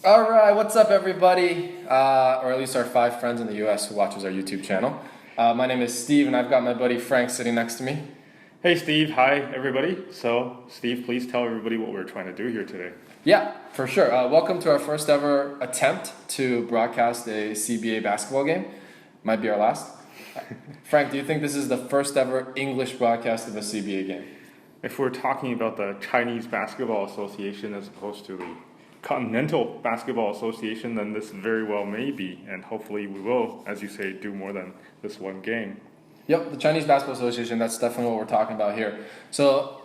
All right, what's up, everybody? Or at least our 5 friends in the U.S. who watches our YouTube channel. My name is Steve, and I've got my buddy Frank sitting next to me. Hey Steve, hi everybody. So Steve, please tell everybody what we're trying to do here today. Yeah, for sure. Welcome to our first ever attempt to broadcast a CBA basketball game. Might be our last. Frank, do you think this is the first ever English broadcast of a CBA game? If we're talking about the Chinese Basketball Association as opposed to the Continental Basketball Association, then this very well may be, and hopefully we will, as you say, do more than this one game. Yep, the Chinese Basketball Association, that's definitely what we're talking about here. So,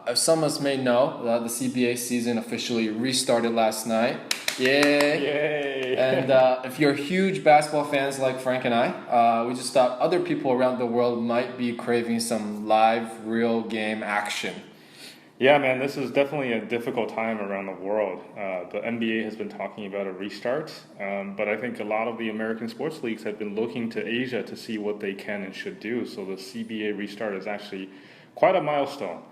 as some of us may know, the CBA season officially restarted last night. Yay! Yay! And if you're huge basketball fans like Frank and I, we just thought other people around the world might be craving some live, real game action. Yeah, man, this is definitely a difficult time around the world. The NBA has been talking about a restart, but I think a lot of the American sports leagues have been looking to Asia to see what they can and should do. So the CBA restart is actually quite a milestone.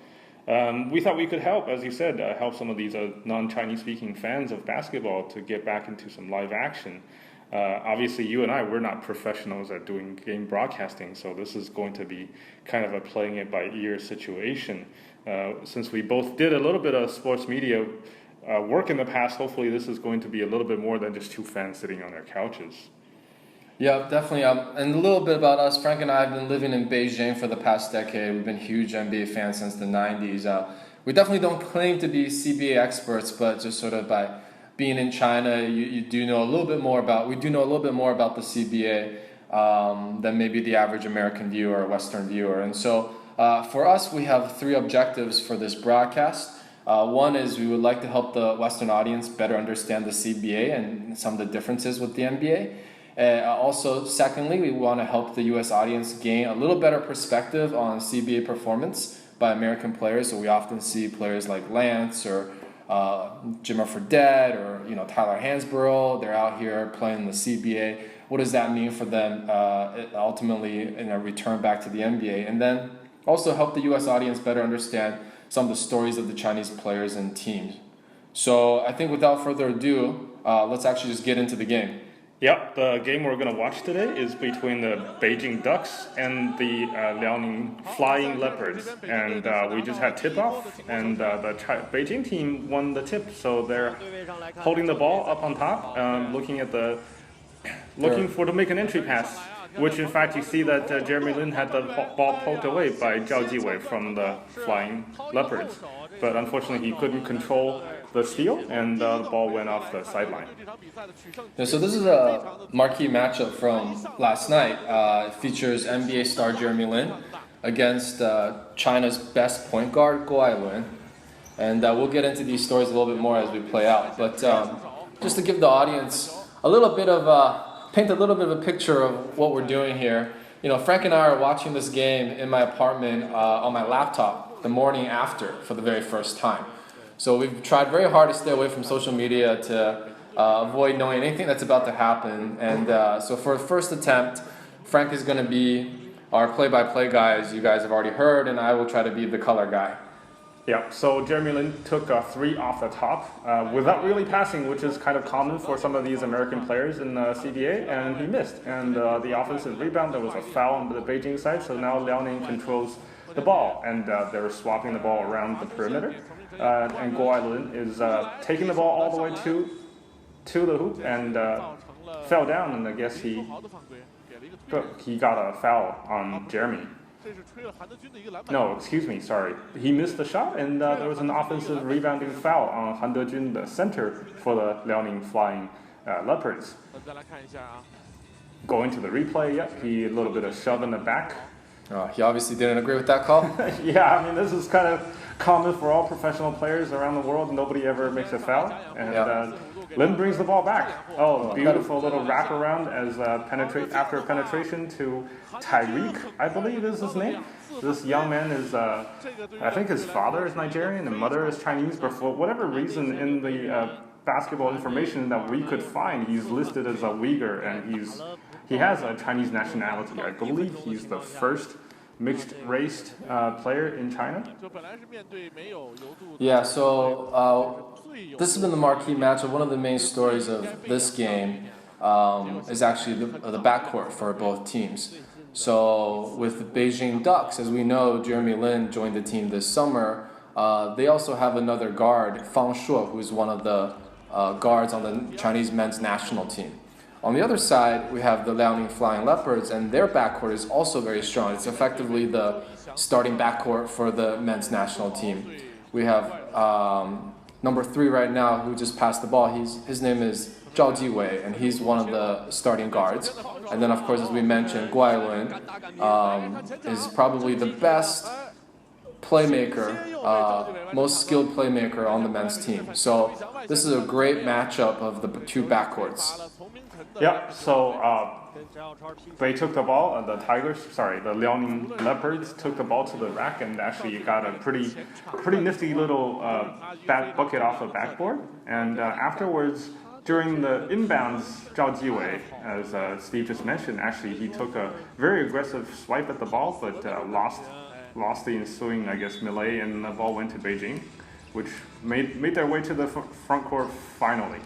We thought we could help, as you said, help some of these non-Chinese speaking fans of basketball to get back into some live action. Obviously, you and I, we're not professionals at doing game broadcasting, so this is going to be kind of a playing it by ear situation. Since we both did a little bit of sports media work in the past, hopefully this is going to be a little bit more than just two fans sitting on their couches. Yeah, definitely. And a little bit about us. Frank and I have been living in Beijing for the past decade. We've been huge NBA fans since the 90s. We definitely don't claim to be CBA experts, but just sort of by being in China, you do know a little bit more about, we do know a little bit more about the CBA than maybe the average American viewer or Western viewer. And so for us, we have 3 objectives for this broadcast. One is we would like to help the Western audience better understand the CBA and some of the differences with the NBA. Also, secondly, we want to help the U.S. audience gain a little better perspective on CBA performance by American players. So we often see players like Lance or Jimmer Fredette or Tyler Hansborough. They're out here playing the CBA. What does that mean for them ultimately in a return back to the NBA? And then also help the U.S. audience better understand some of the stories of the Chinese players and teams. So I think without further ado, let's actually just get into the game. Yep, the game we're going to watch today is between the Beijing Ducks and the Liaoning Flying Leopards. And we just had tip-off, and the Beijing team won the tip. So they're holding the ball up on top, looking for to make an entry pass. Which, in fact, you see that Jeremy Lin had the ball poked away by Zhao Jiwei from the Flying Leopards. But unfortunately, he couldn't control the steal, and the ball went off the sideline. Yeah, so this is a marquee matchup from last night. It features NBA star Jeremy Lin against China's best point guard, Guo Ailun. And we'll get into these stories a little bit more as we play out. But just to give the audience a little bit of paint a little bit of a picture of what we're doing here. Frank and I are watching this game in my apartment on my laptop the morning after for the very first time. So we've tried very hard to stay away from social media to avoid knowing anything that's about to happen. And so for the first attempt, Frank is going to be our play-by-play guy, as you guys have already heard, and I will try to be the color guy. Yeah, so Jeremy Lin took a 3 off the top without really passing, which is kind of common for some of these American players in CBA, and he missed. And the offensive rebound, there was a foul on the Beijing side, so now Liaoning controls the ball, and they're swapping the ball around the perimeter. And Guo Ailun is taking the ball all the way to the hoop and fell down, and I guess he got a foul on Jeremy. No, excuse me, sorry. He missed the shot, and there was an offensive rebounding foul on Han Dejun, the center for the Liaoning Flying Leopards. Going to the replay, yep, he a little bit of shove in the back. He obviously didn't agree with that call. Yeah, I mean, this is kind of common for all professional players around the world. Nobody ever makes a foul. And Lin brings the ball back. Oh, beautiful little wraparound as after penetration to Tyreek, I believe is his name. This young man is, I think his father is Nigerian and mother is Chinese, but for whatever reason in the basketball information that we could find, he's listed as a Uyghur, and he has a Chinese nationality. I believe he's the first mixed race player in China? Yeah, so this has been the marquee matchup. One of the main stories of this game is actually the backcourt for both teams. So with the Beijing Ducks, as we know, Jeremy Lin joined the team this summer. They also have another guard, Fang Shuo, who is one of the guards on the Chinese men's national team. On the other side, we have the Liaoning Flying Leopards, and their backcourt is also very strong. It's effectively the starting backcourt for the men's national team. We have number 3 right now, who just passed the ball. His name is Zhao Jiwei, and he's one of the starting guards. And then, of course, as we mentioned, Guai Lun is probably the best playmaker, most skilled playmaker on the men's team. So this is a great matchup of the two backcourts. Yeah, so they took the ball, the Liaoning Leopards took the ball to the rack and actually got a pretty nifty little back bucket off the backboard. And afterwards, during the inbounds, Zhao Jiwei, as Steve just mentioned, actually he took a very aggressive swipe at the ball, but lost the ensuing, I guess, melee, and the ball went to Beijing, which made their way to the front court finally.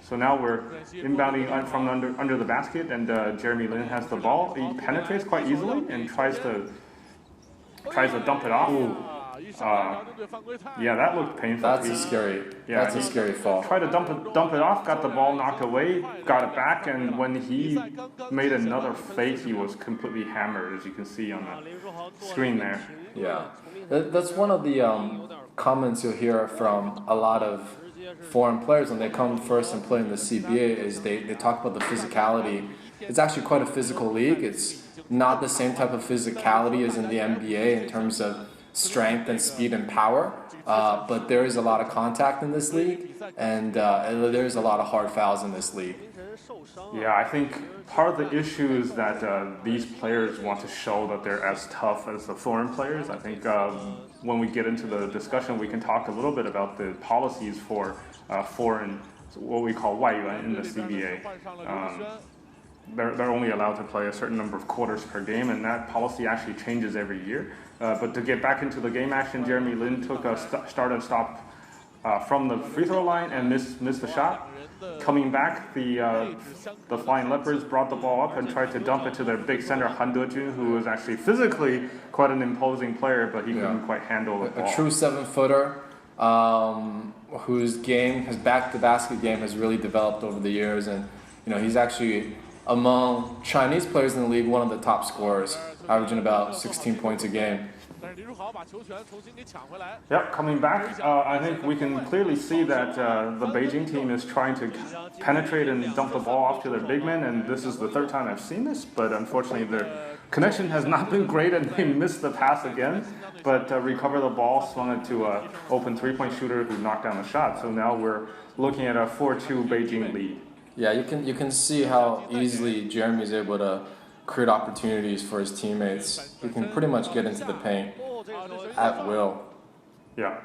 So now we're inbounding from under the basket, and Jeremy Lin has the ball. He penetrates quite easily and tries to dump it off. Yeah, that looked painful. That's a scary fall. Tried to dump it off, got the ball knocked away, got it back, and when he made another fake, he was completely hammered, as you can see on the screen there. Yeah, that's one of the comments you'll hear from a lot of foreign players when they come first and play in the CBA is they talk about the physicality. It's actually quite a physical league. It's not the same type of physicality as in the NBA in terms of strength and speed and power, but there is a lot of contact in this league, and there's a lot of hard fouls in this league. Yeah, I think part of the issue is that these players want to show that they're as tough as the foreign players. I think when we get into the discussion, we can talk a little bit about the policies for foreign, what we call 外援 in the CBA. They're only allowed to play a certain number of quarters per game, and that policy actually changes every year. But to get back into the game action, Jeremy Lin took a start and stop from the free throw line and missed the shot. Coming back, the Flying Leopards brought the ball up and tried to dump it to their big center, Han Dejun, who was actually physically quite an imposing player, but he couldn't quite handle the ball. A true 7-footer whose game, his back-to-basket game has really developed over the years, and he's actually among Chinese players in the league one of the top scorers, averaging about 16 points a game. Yep, coming back, I think we can clearly see that the Beijing team is trying to penetrate and dump the ball off to their big men, and this is the third time I've seen this, but unfortunately their connection has not been great and they missed the pass again, but recover the ball, swung it to an open three-point shooter who knocked down the shot. So now we're looking at a 4-2 Beijing lead. Yeah, you can see how easily Jeremy is able to create opportunities for his teammates. He can pretty much get into the paint at will. Yeah.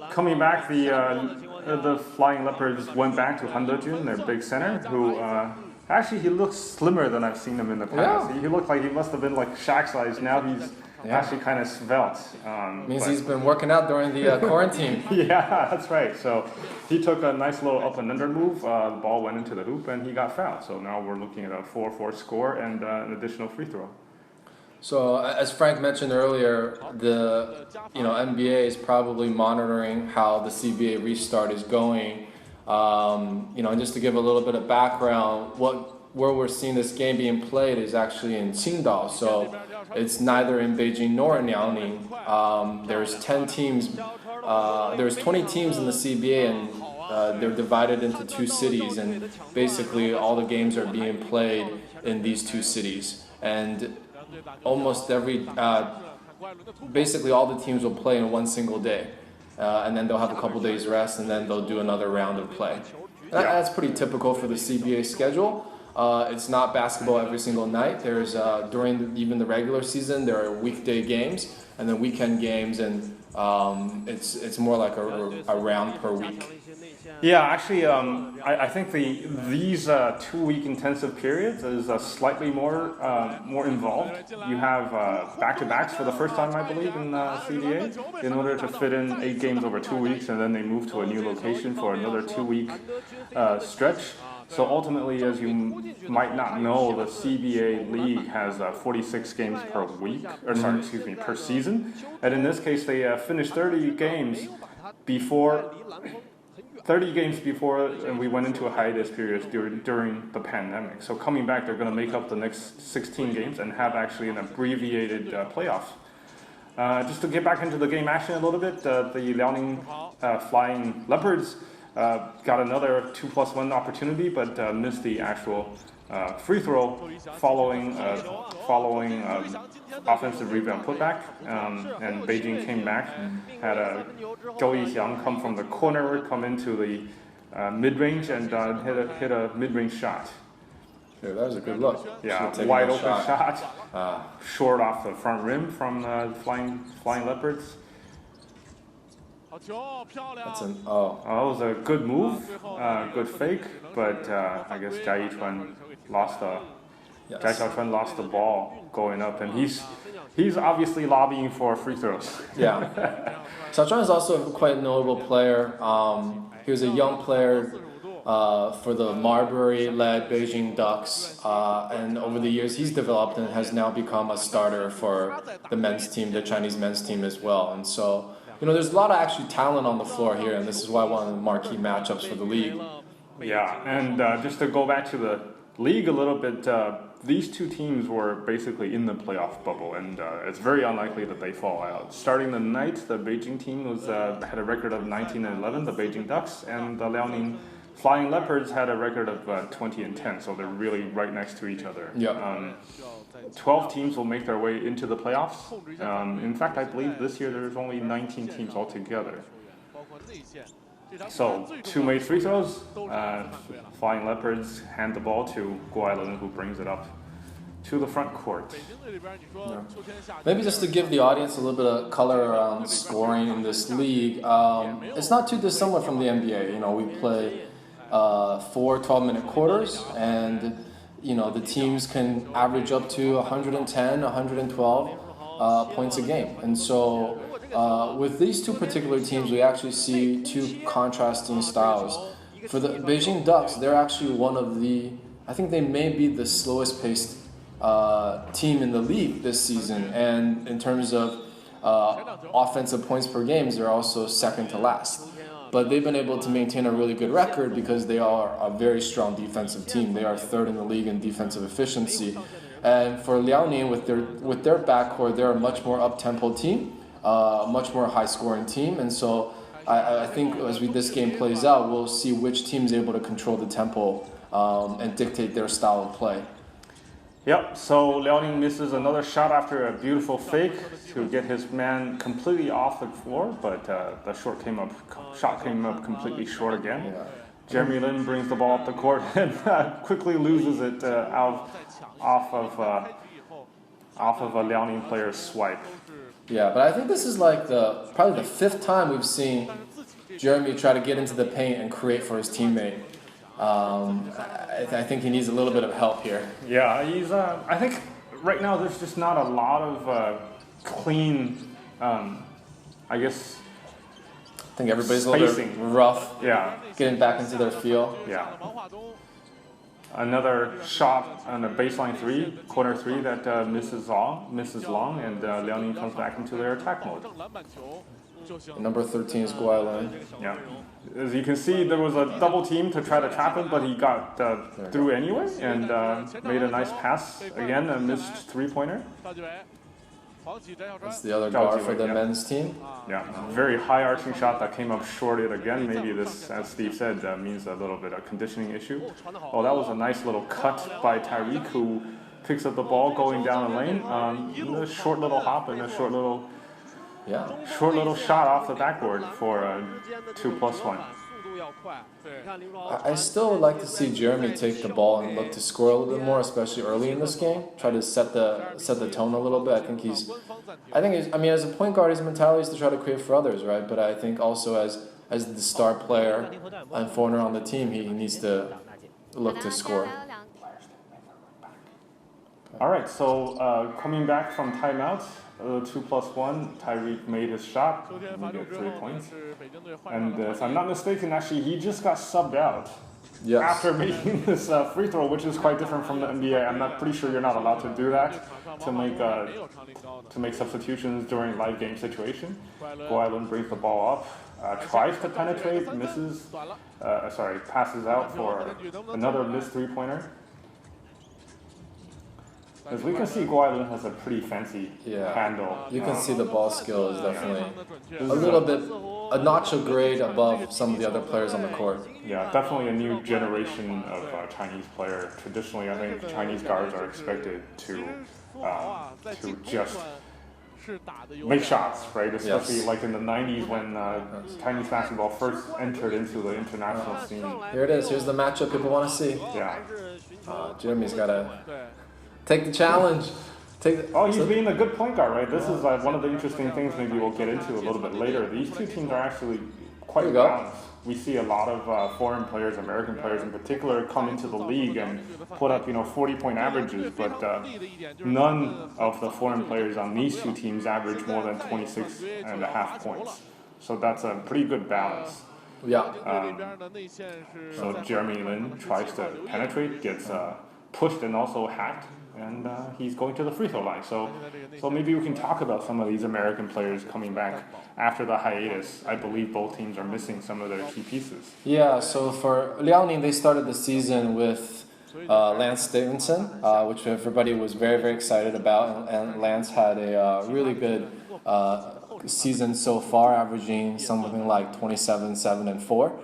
Coming back, the Flying Leopards went back to Han Dejun, their big center, who actually he looks slimmer than I've seen him in the past. Yeah. He looked like he must have been like Shaq size. Now he's actually kind of svelte. Means he's been working out during the quarantine. Yeah, that's right. So he took a nice little up and under move. The ball went into the hoop and he got fouled. So now we're looking at a 4-4 score and an additional free throw. So as Frank mentioned earlier, the NBA is probably monitoring how the CBA restart is going. And just to give a little bit of background, where we're seeing this game being played is actually in Qingdao. So it's neither in Beijing nor in Liaoning. There's 10 teams. There's 20 teams in the CBA, and they're divided into 2 cities. And basically, all the games are being played in these 2 cities. And almost basically all the teams will play in one single day. And then they'll have a couple days rest, and then they'll do another round of play. That's pretty typical for the CBA schedule. It's not basketball every single night. There's during even the regular season, there are weekday games and then weekend games, and it's more like a round per week. Yeah, actually, I think these 2-week intensive periods is slightly more involved. You have back-to-backs for the first time, I believe, in CBA, in order to fit in 8 games over 2 weeks, and then they move to a new location for another 2-week stretch. So ultimately, as you might not know, the CBA league has 46 games per week, or sorry, excuse me, per season. And in this case, they finished 30 games before, and we went into a hiatus period during the pandemic. So coming back, they're going to make up the next 16 games and have actually an abbreviated playoff. Just to get back into the game action a little bit, the Liaoning Flying Leopards got another 2+1 opportunity, but missed the actual free throw following offensive rebound putback. And Beijing came back, had a Zhou Yixiang come from the corner, come into the mid-range and hit a mid-range shot. Yeah, that was a good look. Yeah, wide open shot, short off the front rim from Flying Leopards. That's an that was a good move, good fake, but I guess Jia Yichuan lost Jia Xiaochuan lost the ball going up, and he's obviously lobbying for free throws. Yeah, Xiaochuan is also a quite notable player. He was a young player for the Marbury-led Beijing Ducks, and over the years he's developed and has now become a starter for the men's team, the Chinese men's team as well. And so, there's a lot of actually talent on the floor here, and this is why one of the marquee matchups for the league. Yeah, and just to go back to the league a little bit, these two teams were basically in the playoff bubble, and it's very unlikely that they fall out. Starting the night, the Beijing team had a record of 19-11, the Beijing Ducks, and the Liaoning Flying Leopards had a record of 20-10, so they're really right next to each other. Yeah. 12 teams will make their way into the playoffs. In fact, I believe this year there's only 19 teams altogether. So, 2 made free throws. Flying Leopards hand the ball to Guai, who brings it up to the front court. Yeah. Maybe just to give the audience a little bit of color around scoring in this league, it's not too dissimilar from the NBA. We play 4 12-minute quarters, and the teams can average up to 110, 112 points a game. And so with these two particular teams, we actually see 2 contrasting styles. For the Beijing Ducks, they're actually one of I think they may be the slowest paced team in the league this season. And in terms of offensive points per game, they're also second to last. But they've been able to maintain a really good record because they are a very strong defensive team. They are 3rd in the league in defensive efficiency. And for Liaoning, with their backcourt, they're a much more up-tempo team, much more high-scoring team. And so I think as this game plays out, we'll see which team is able to control the tempo and dictate their style of play. Yep, so Liaoning misses another shot after a beautiful fake to get his man completely off the floor, but the shot came up completely short again. Yeah. Jeremy Lin brings the ball up the court and quickly loses it off of a Liaoning player's swipe. Yeah, but I think this is like probably the 5th time we've seen Jeremy try to get into the paint and create for his teammate. I think he needs a little bit of help here. Yeah, he's. I think right now there's just not a lot of clean. I guess. I think everybody's a little bit rough. Yeah. Getting back into their feel. Yeah. Another shot on a baseline 3, corner 3 that misses long, and Liaoning comes back into their attack mode. And number 13 is Guai. Yeah. As you can see, there was a double team to try to trap him, but he got through anyway and made a nice pass. Again, a missed 3-pointer. That's the other guard for the men's team. Yeah, very high arching shot that came up short it again. Maybe this, as Steve said, means a little bit of conditioning issue. Oh, that was a nice little cut by Tyreek, who picks up the ball going down the lane. A short little hop and a short little shot off the backboard for a 2+1. I still would like to see Jeremy take the ball and look to score a little bit more, especially early in this game. Try to set the tone a little bit. I mean, as a point guard, his mentality is to try to create for others, right? But I think also as as the star player and foreigner on the team, he needs to look to score. All right, so coming back from timeout, 2+1, Tyreek made his shot. We get 3 points. And if I'm not mistaken, actually, he just got subbed out after making this free throw, which is quite different from the NBA. I'm not pretty sure you're not allowed to do that to make substitutions during live game situation. Guailun brings the ball up, tries to penetrate, misses. Passes out for another missed three-pointer. As we can see, Guailun has a pretty fancy handle. You can see the ball skill is definitely a little bit, a notch of grade above some of the other players on the court. Yeah, definitely a new generation of Chinese player. Traditionally, I think Chinese guards are expected to just make shots, right? Especially like in the 90s when Chinese basketball first entered into the international scene. Here it is. Here's the matchup people want to see. Yeah. Jeremy's got to take the challenge. He's being a good point guard, right? This is one of the interesting things maybe we'll get into a little bit later. These two teams are actually quite balanced. We see a lot of foreign players, American players in particular, come into the league and put up 40-point averages, but none of the foreign players on these two teams average more than 26.5 points. So that's a pretty good balance. Yeah. So Jeremy Lin tries to penetrate, gets pushed and also hacked, and he's going to the free throw line. So maybe we can talk about some of these American players coming back after the hiatus. I believe both teams are missing some of their key pieces. Yeah, so for Liaoning, they started the season with Lance Stevenson, which everybody was very, very excited about, and Lance had a really good season so far, averaging something like 27, 7, and 4.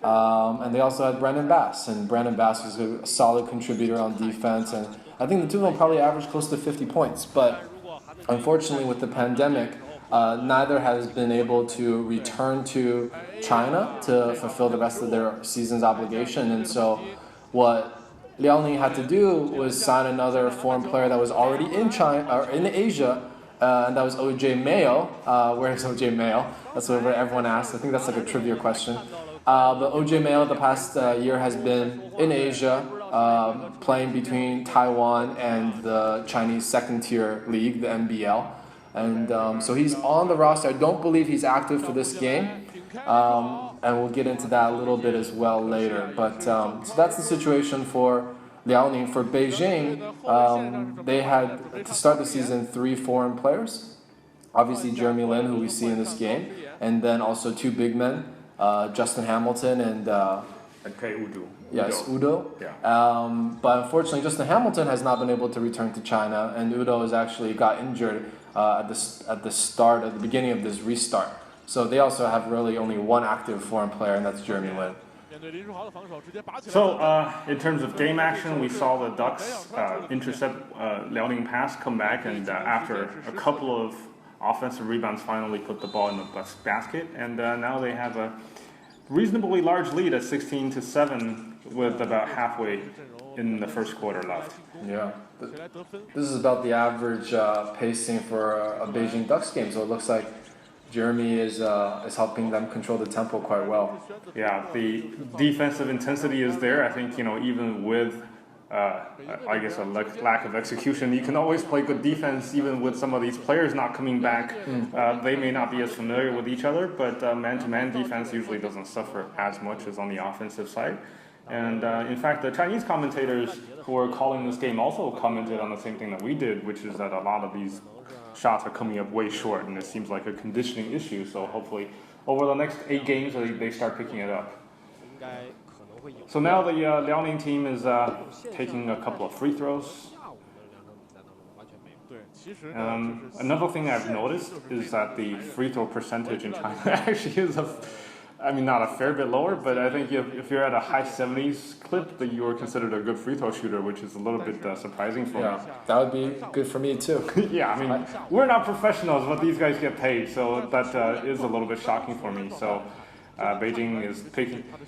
And they also had Brandon Bass, and Brandon Bass was a solid contributor on defense, and I think the two of them probably averaged close to 50 points. But unfortunately, with the pandemic, neither has been able to return to China to fulfill the rest of their season's obligation, and so what Liaoning had to do was sign another foreign player that was already in China or in Asia. And that was OJ Mayo. Where's OJ Mayo? That's what everyone asks. I think that's like a trivia question. But OJ Mayo the past year has been in Asia, playing between Taiwan and the Chinese second-tier league, the NBL. And so he's on the roster. I don't believe he's active for this game. And we'll get into that a little bit as well later. But so that's the situation for Liaoning. For Beijing, they had, to start the season, 3 foreign players. Obviously, Jeremy Lin, who we see in this game, and then also 2 big men, Justin Hamilton and Udo. Yes, Udo. Yeah. But unfortunately, Justin Hamilton has not been able to return to China, and Udo has actually got injured at the beginning of this restart. So they also have really only one active foreign player, and that's Jeremy Lin. So, in terms of game action, we saw the Ducks intercept Liaoning pass, come back, and after a couple of offensive rebounds, finally put the ball in the basket. And now they have a reasonably large lead at 16-7 with about halfway in the first quarter left. Yeah, this is about the average pacing for a Beijing Ducks game. So it looks like Jeremy is helping them control the tempo quite well. Yeah, the defensive intensity is there. I think, even with, I guess, a lack of execution, you can always play good defense even with some of these players not coming back. They may not be as familiar with each other, but man-to-man defense usually doesn't suffer as much as on the offensive side. And in fact, the Chinese commentators who were calling this game also commented on the same thing that we did, which is that a lot of these shots are coming up way short, and it seems like a conditioning issue. So hopefully, over the next 8 games, they start picking it up. So now the Liaoning team is taking a couple of free throws. Another thing I've noticed is that the free throw percentage in China actually is not a fair bit lower, but I think if you're at a high 70s clip, then you are considered a good free throw shooter, which is a little bit surprising for me. That would be good for me too. Yeah, we're not professionals, but these guys get paid, so that is a little bit shocking for me. So Beijing is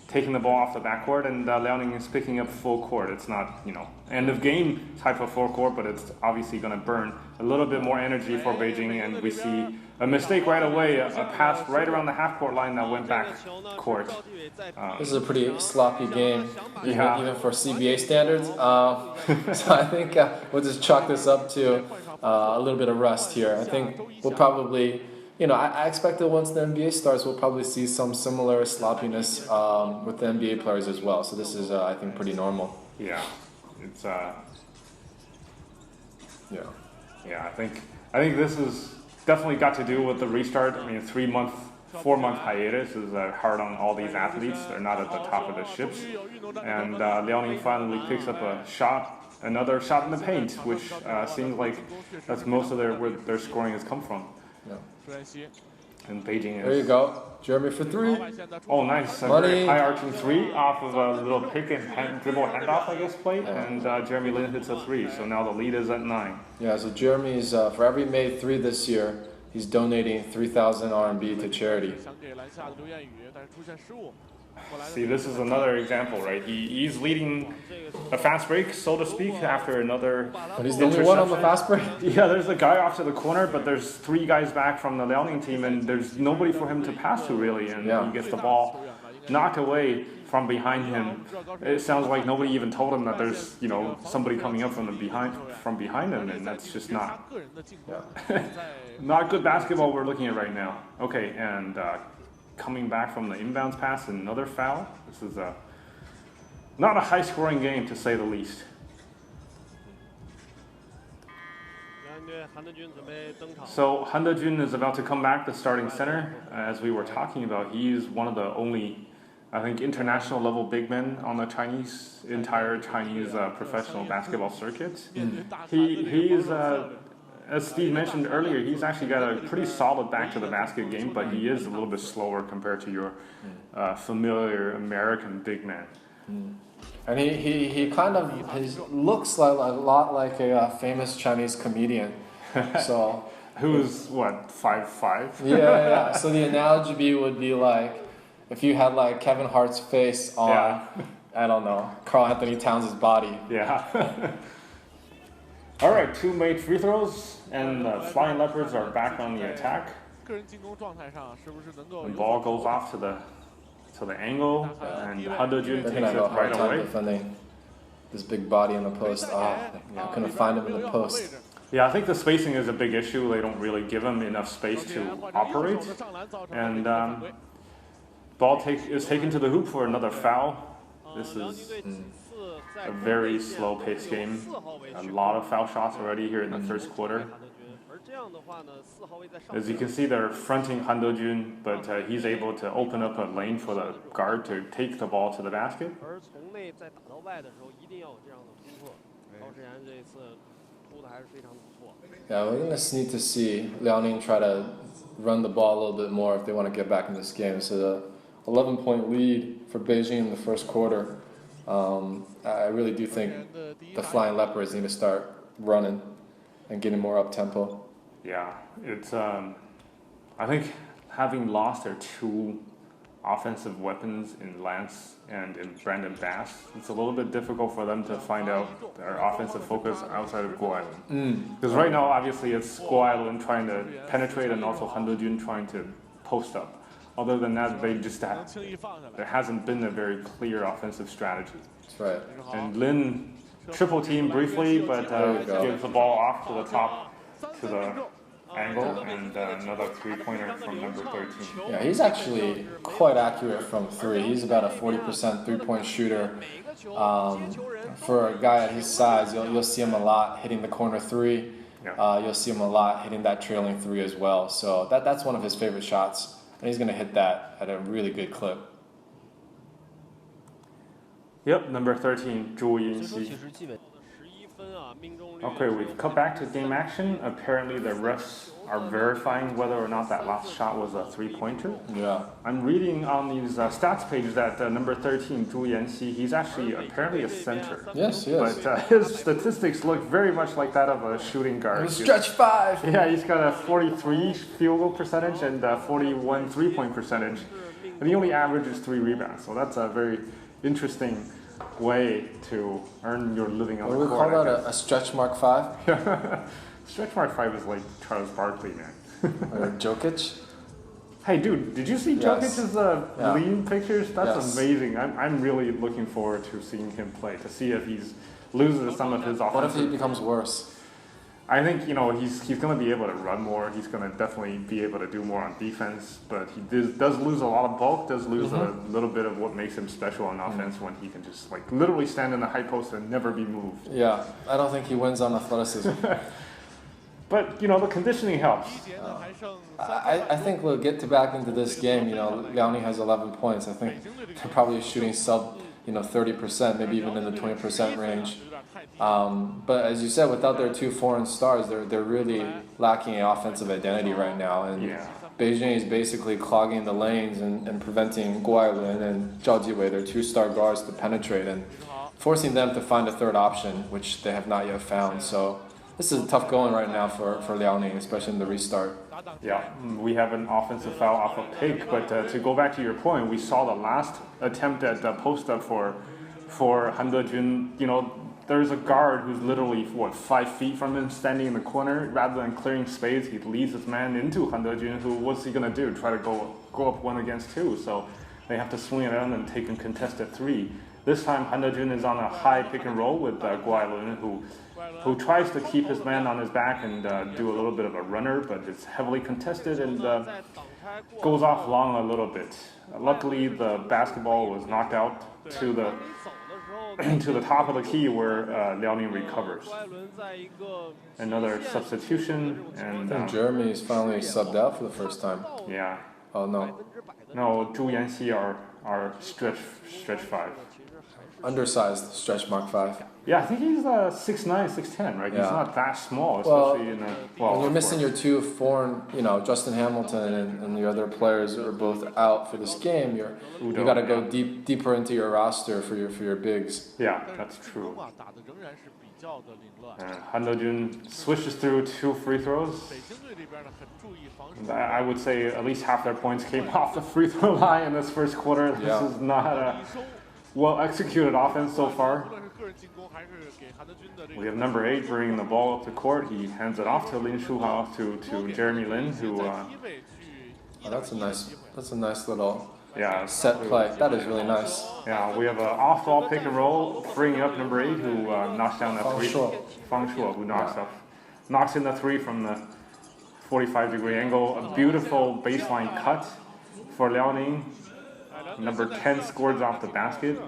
taking the ball off the backcourt, and Liaoning is picking up full court. It's not, end of game type of full court, but it's obviously going to burn a little bit more energy for Beijing, and we see a mistake right away, a pass right around the half-court line that went back court. This is a pretty sloppy game, even for CBA standards. So I think we'll just chalk this up to a little bit of rust here. I think we'll probably, I expect that once the NBA starts, we'll probably see some similar sloppiness with the NBA players as well. So this is, I think, pretty normal. Yeah, it's yeah. I think this is definitely got to do with the restart. I mean, 4-month hiatus is hard on all these athletes. They're not at the top of the ships. And Liaoning finally picks up another shot in the paint, which seems like that's most of where their scoring has come from. Yeah. And Beijing is... There you go. Jeremy for three. Oh, nice. A very high-arching three off of a little pick and dribble handoff, I guess, play. Yeah. And Jeremy Lin hits a three. So now the lead is at 9. Yeah, so Jeremy's, for every made three this year, he's donating 3,000 RMB to charity. See, this is another example, right? He's leading a fast break, so to speak, after another. But he's the only one on the fast break? Yeah, there's a guy off to the corner, but there's 3 guys back from the Liaoning team, and there's nobody for him to pass to, really. And he gets the ball knocked away from behind him. It sounds like nobody even told him that there's, somebody coming up from behind him, and that's just not not good basketball we're looking at right now. Okay, and coming back from the inbounds pass, another foul. This is not a high-scoring game, to say the least. So Han Dejun is about to come back, the starting center. As we were talking about, he's one of the only, I think, international level big men on the entire Chinese professional basketball circuit. He's as Steve mentioned earlier, he's actually got a pretty solid back to the basket game, but he is a little bit slower compared to your familiar American big man. And he kind of looks like a lot like a famous Chinese comedian. So who's what, 5'5"? Yeah. So the analogy would be like if you had like Kevin Hart's face on, I don't know, Karl Anthony Towns' body. Yeah. All right, 2 made free throws, and the Flying Leopards are back on the attack. The ball goes off to the angle, and Han Dejun takes it right away. Defending this big body in the post. I couldn't find him in the post. Yeah, I think the spacing is a big issue. They don't really give him enough space to operate. And ball is taken to the hoop for another foul. This is a very slow-paced game. A lot of foul shots already here in the first quarter. As you can see, they're fronting Han Dejun, but he's able to open up a lane for the guard to take the ball to the basket. Yeah, we're going to need to see Liaoning try to run the ball a little bit more if they want to get back in this game. So the 11-point lead for Beijing in the first quarter. I really do think the Flying Leopards need to start running and getting more up-tempo. Yeah, it's I think having lost their 2 offensive weapons in Lance and in Brandon Bass, it's a little bit difficult for them to find out their offensive focus outside of Guo Island. Because right now, obviously, it's Guo Island trying to penetrate and also Han Dejun trying to post up. Other than that, there hasn't been a very clear offensive strategy. That's right. And Lin triple team briefly, but gives the ball off to the top, to the angle, and another 3-pointer from number 13. Yeah, he's actually quite accurate from 3. He's about a 40% 3-point shooter. For a guy at his size, you'll see him a lot hitting the corner 3. Yeah. You'll see him a lot hitting that trailing 3 as well. So that's one of his favorite shots. And he's going to hit that at a really good clip. Yep, number 13, Zhu Yinxi. Okay, we've cut back to game action. Apparently the refs are verifying whether or not that last shot was a 3-pointer. Yeah. I'm reading on these stats page that number 13, Zhu Yanxi, he's actually apparently a center. Yes, he is. But his statistics look very much like that of a shooting guard. Stretch 5! Yeah, he's got a 43 field goal percentage and a 41 3-point percentage. and he only averages 3 rebounds. So that's a very interesting way to earn your living on the court. What do we call that? A stretch mark 5? Stretch mark 5 is like Charles Barkley, man. Or Jokic? Hey, dude, did you see Jokic's lean pictures? That's amazing. I'm really looking forward to seeing him play, to see if he loses some of his offensive. What if he becomes worse? I think, he's going to be able to run more. He's going to definitely be able to do more on defense. But he does lose a lot of bulk, does lose a little bit of what makes him special on offense when he can just literally stand in the high post and never be moved. Yeah, I don't think he wins on athleticism. But, the conditioning helps. I think we'll get back into this game. Liaoning has 11 points. I think they're probably shooting sub, 30%, maybe even in the 20% range. But as you said, without their 2 foreign stars, they're really lacking an offensive identity right now. And Beijing is basically clogging the lanes and preventing Guai Lun and Zhao Jiwei, their 2 star guards, to penetrate and forcing them to find a third option, which they have not yet found. So this is tough going right now for Liaoning, especially in the restart. Yeah, we have an offensive foul off a pick, but to go back to your point, we saw the last attempt at post-up for Han Dejun. There's a guard who's literally, 5 feet from him, standing in the corner. Rather than clearing space, he leads his man into Han Dejun, who, what's he going to do? Try to go up 1 against 2. So they have to swing it out and take a contested 3. This time, Han Dejun is on a high pick and roll with Guai Lun, who tries to keep his man on his back and do a little bit of a runner, but it's heavily contested and goes off long a little bit. Luckily, the basketball was knocked out to the top of the key where Liaoning recovers. Another substitution, and I think Jeremy is finally subbed out for the first time. Yeah. Oh no. No, Zhu Yanxi are stretch 5. Undersized stretch mark 5. Yeah, I think he's 6'9", 6'10", right? Yeah. He's not that small, especially when you're missing your 2 foreign, Justin Hamilton and the other players are both out for this game. You got to go deeper into your roster for your bigs. Yeah, that's true. Han Dejun switches through 2 free throws. I would say at least half their points came off the free throw line in this first quarter. This is not a well-executed offense so far. We have number 8 bringing the ball up the court. He hands it off to Lin Shuhao to Jeremy Lin, who. That's a nice little set play. play. That is really nice. Yeah, we have an off-ball pick and roll, freeing up number 8, who knocks down that 3. Fang Shuo, who knocks in the 3 from the 45-degree angle. A beautiful baseline cut for Liaoning. Number 10 scores off the basket.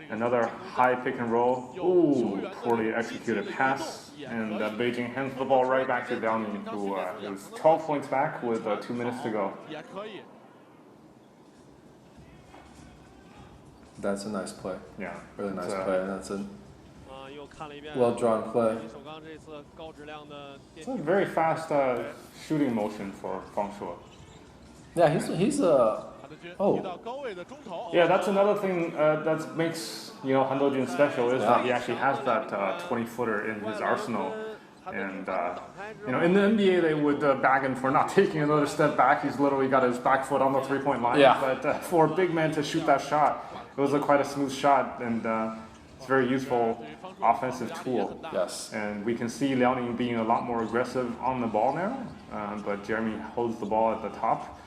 Another high pick and roll. Ooh, poorly executed pass. And Beijing hands the ball right back to Liaoning, who is 12 points back with 2 minutes to go. That's a nice play. Yeah. Really nice play. That's a well-drawn play. It's a very fast shooting motion for Fang Shuo. Yeah, he's a. Yeah, that's another thing that makes Han Dejun special is that he actually has that 20-footer in his arsenal. And in the NBA they would bag him for not taking another step back. He's literally got his back foot on the 3-point line. Yeah. But for a big man to shoot that shot, it was quite a smooth shot, and it's a very useful offensive tool. Yes. And we can see Liaoning being a lot more aggressive on the ball now. But Jeremy holds the ball at the top.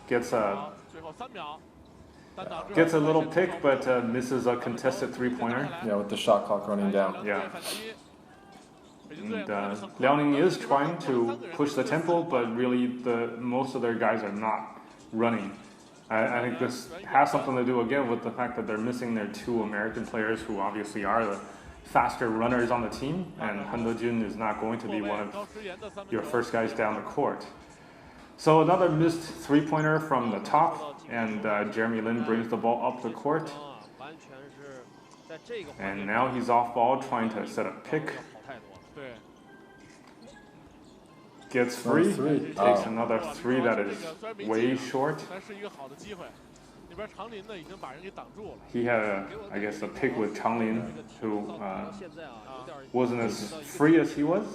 Gets a little pick, but misses a contested 3-pointer. Yeah, with the shot clock running down. Yeah. And Liaoning is trying to push the tempo, but really most of their guys are not running. I think this has something to do again with the fact that they're missing their 2 American players, who obviously are the faster runners on the team, and Han Dejun is not going to be one of your first guys down the court. So another missed 3-pointer from the top, and Jeremy Lin brings the ball up the court. And now he's off ball, trying to set a pick. Gets free, takes another 3 that is way short. He had, I guess, a pick with Changlin, who wasn't as free as he was.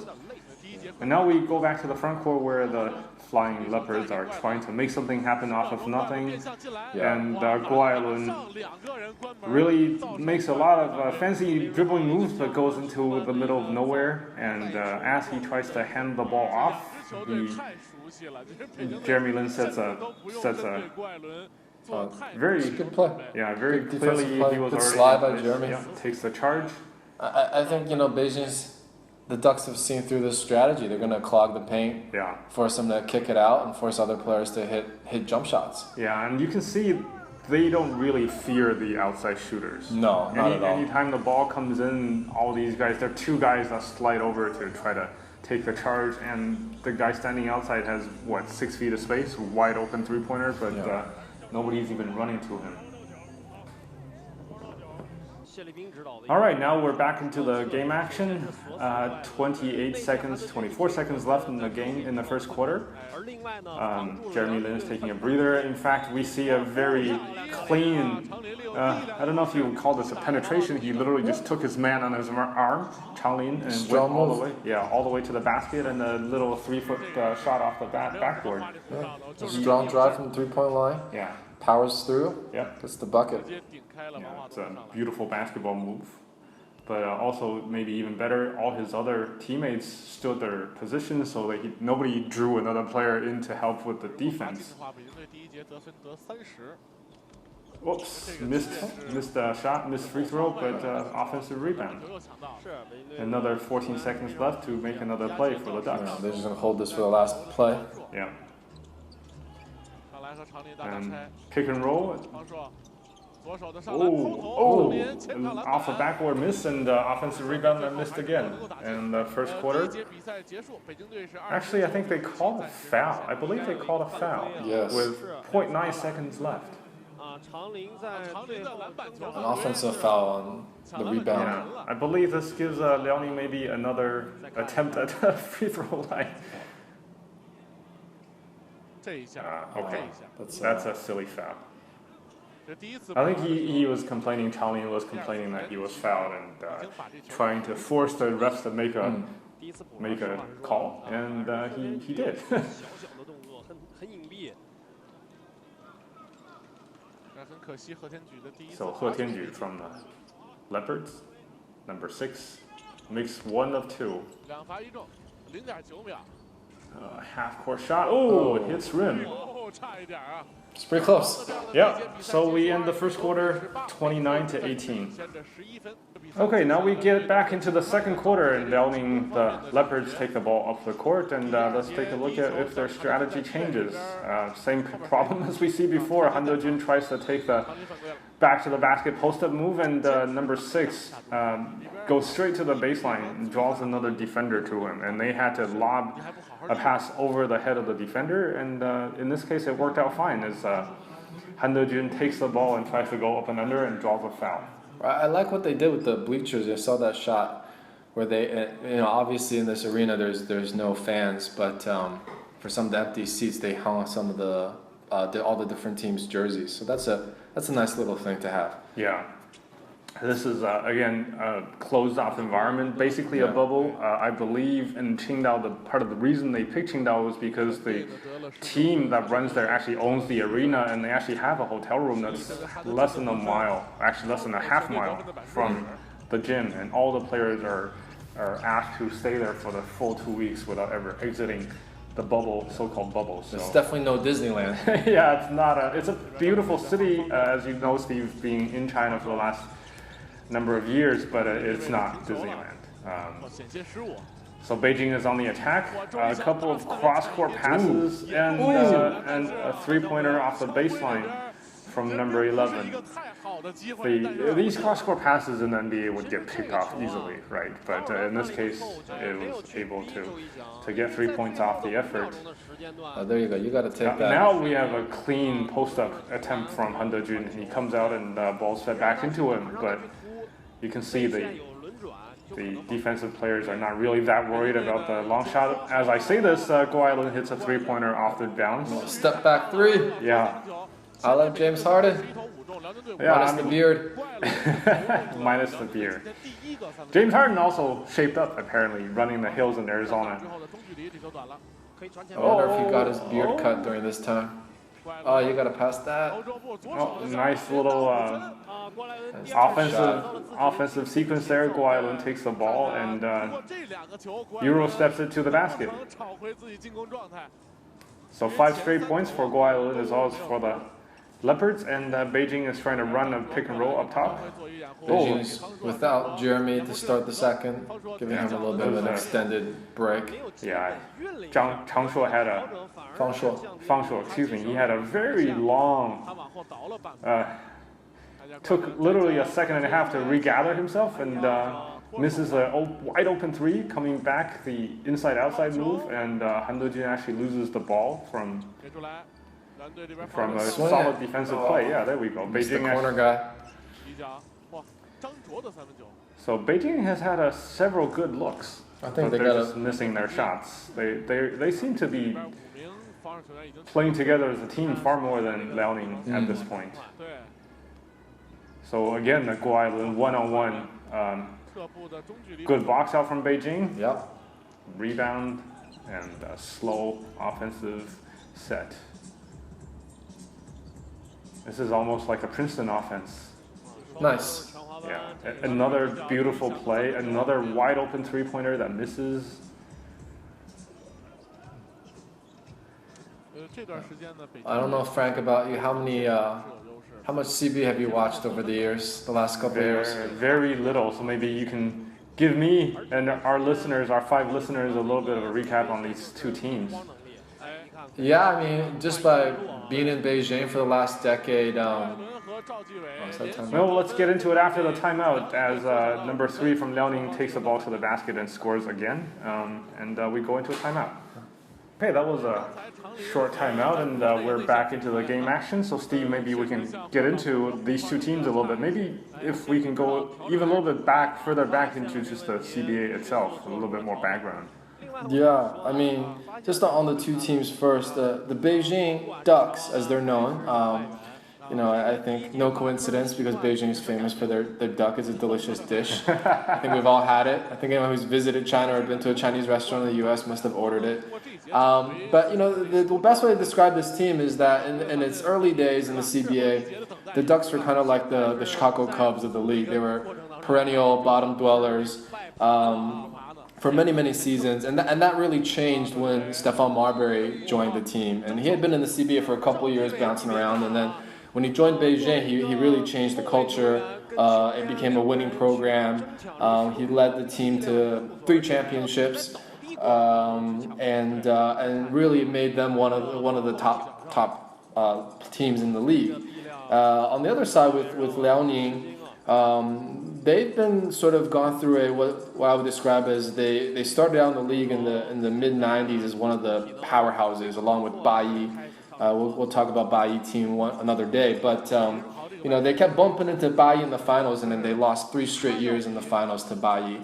And now we go back to the front court where the Flying Leopards are trying to make something happen off of nothing. And Guo Ailun really makes a lot of fancy dribbling moves, but goes into the middle of nowhere. And as he tries to hand the ball off, Jeremy Lin sets a very good play. Yeah, very good clearly play. he was Good already slide by Jeremy. Yeah, takes the charge. I think the Ducks have seen through this strategy. They're going to clog the paint, force them to kick it out, and force other players to hit jump shots. Yeah, and you can see they don't really fear the outside shooters. No, not at all. Anytime the ball comes in, all these guys, there are two guys that slide over to try to take the charge, and the guy standing outside has, 6 feet of space, wide open three-pointer, but nobody's even running to him. All right, now we're back into the game action. 24 seconds left in the game in the first quarter. Jeremy Lin is taking a breather. In fact, we see a very clean, I don't know if you would call this a penetration. He literally just took his man on his arm, Changlin, and went all the way to the basket, and a little 3-foot shot off the backboard. Yeah. A strong drive from the three-point line. Yeah. Powers through. Yep. Gets the bucket. Yeah, it's a beautiful basketball move. But also, maybe even better, all his other teammates stood their position so that nobody drew another player in to help with the defense. Whoops, missed shot, missed free throw, but offensive rebound. Another 14 seconds left to make another play for the Ducks. Yeah, they're just going to hold this for the last play. Yeah. And pick and roll. Off a backboard miss, and offensive rebound and missed again. And the first quarter, actually I think they called a foul. I believe they called a foul with 0.9 seconds left. An offensive foul on the rebound. Yeah, I believe this gives Liaoning maybe another attempt at a free throw line. Okay, that's a silly foul. I think he was complaining, Changlin was complaining that he was fouled and trying to force the refs to make a call, and he did. So He Tianju from the Leopards, number 6, makes 1 of 2. Half-court shot. Oh, it hits rim. It's pretty close. Yeah, so we end the first quarter 29-18. Okay, now we get back into the second quarter, and Liaoning, the Leopards take the ball off the court, and let's take a look at if their strategy changes. Same problem as we see before. Han Dejun tries to take the back to the basket post-up move, and number 6 goes straight to the baseline and draws another defender to him, and they had to lob a pass over the head of the defender, and in this case it worked out fine as Han Dejun takes the ball and tries to go up and under and draws a foul. I like what they did with the bleachers. I saw that shot where they, obviously in this arena there's no fans, but for some of the empty seats they hung some of all the different teams' jerseys. So that's a nice little thing to have. Yeah. This is, again, a closed-off environment, basically a bubble. I believe in Qingdao, part of the reason they picked Qingdao was because the team that runs there actually owns the arena, and they actually have a hotel room that's less than a mile, actually less than a half mile from the gym, and all the players are asked to stay there for the full 2 weeks without ever exiting the bubble, so-called bubble. So. It's definitely no Disneyland. Yeah, it's not. It's a beautiful city, as you know, Steve, being in China for the last number of years, but it's not Disneyland. So Beijing is on the attack. A couple of cross-court passes and a three-pointer off the baseline from number 11. These cross-court passes in the NBA would get picked off easily, right? But in this case, it was able to get 3 points off the effort. There you go. You got to take that. Now we have a clean post-up attempt from Han Dejun. He comes out and ball's fed back into him, but you can see the defensive players are not really that worried about the long shot. As I say this, Guo Ailun hits a three-pointer off the bounce. Step back 3. Yeah. I love James Harden. Minus the beard. Minus the beard. James Harden also shaped up, apparently, running the hills in Arizona. I wonder if he got his beard cut during this time. Oh, you gotta pass that. Oh, nice little offensive sequence there. Guailun takes the ball and Euro steps it to the basket. So 5 straight points for Guailun as well as for the Leopards, and Beijing is trying to run a pick and roll up top. Beijing's without Jeremy to start the second, giving him a little bit of an extended break. Yeah, Changshuo had a Fang Shuo, excuse me, he had a very long, took literally a second and a half to regather himself, and misses a wide open 3 coming back, the inside-outside move, and Han Dejun actually loses the ball from a solid defensive play. Yeah, there we go. Beijing the corner guy. So Beijing has had several good looks. I think they're just missing their shots. They seem to be playing together as a team far more than Liaoning at this point. So again, the Guailun one-on-one. Good box out from Beijing. Yep. Rebound and a slow offensive set. This is almost like a Princeton offense. Nice. Yeah. Another beautiful play. Another wide open 3-pointer that misses. I don't know, Frank, about you. How much CBA have you watched over the years, the last couple of years? Very little. So maybe you can give me and our listeners, our 5 listeners, a little bit of a recap on these 2 teams. Yeah, I mean, just by being in Beijing for the last decade. No, let's get into it after the timeout as number 3 from Liaoning takes the ball to the basket and scores again. And we go into a timeout. Okay, that was a short timeout, and we're back into the game action. So, Steve, maybe we can get into these 2 teams a little bit. Maybe if we can go even a little bit further back into just the CBA itself, a little bit more background. Yeah, I mean, just on the 2 teams first, the Beijing Ducks, as they're known, I think no coincidence because Beijing is famous for their duck. It's a delicious dish. I think we've all had it. I think anyone who's visited China or been to a Chinese restaurant in the U.S. must have ordered it. But, the best way to describe this team is that in its early days in the CBA, the Ducks were kind of like the Chicago Cubs of the league. They were perennial bottom dwellers for many, many seasons. And that really changed when Stephon Marbury joined the team. And he had been in the CBA for a couple of years bouncing around, and then when he joined Beijing, he really changed the culture. It became a winning program. He led the team to 3 championships, and really made them one of the top teams in the league. On the other side, with Liaoning, they've been sort of gone through what I would describe as they started out in the league in the mid '90s as one of the powerhouses, along with Baiyi. We'll talk about Baiyi team another day, but they kept bumping into Baiyi in the finals, and then they lost 3 straight years in the finals to Baiyi.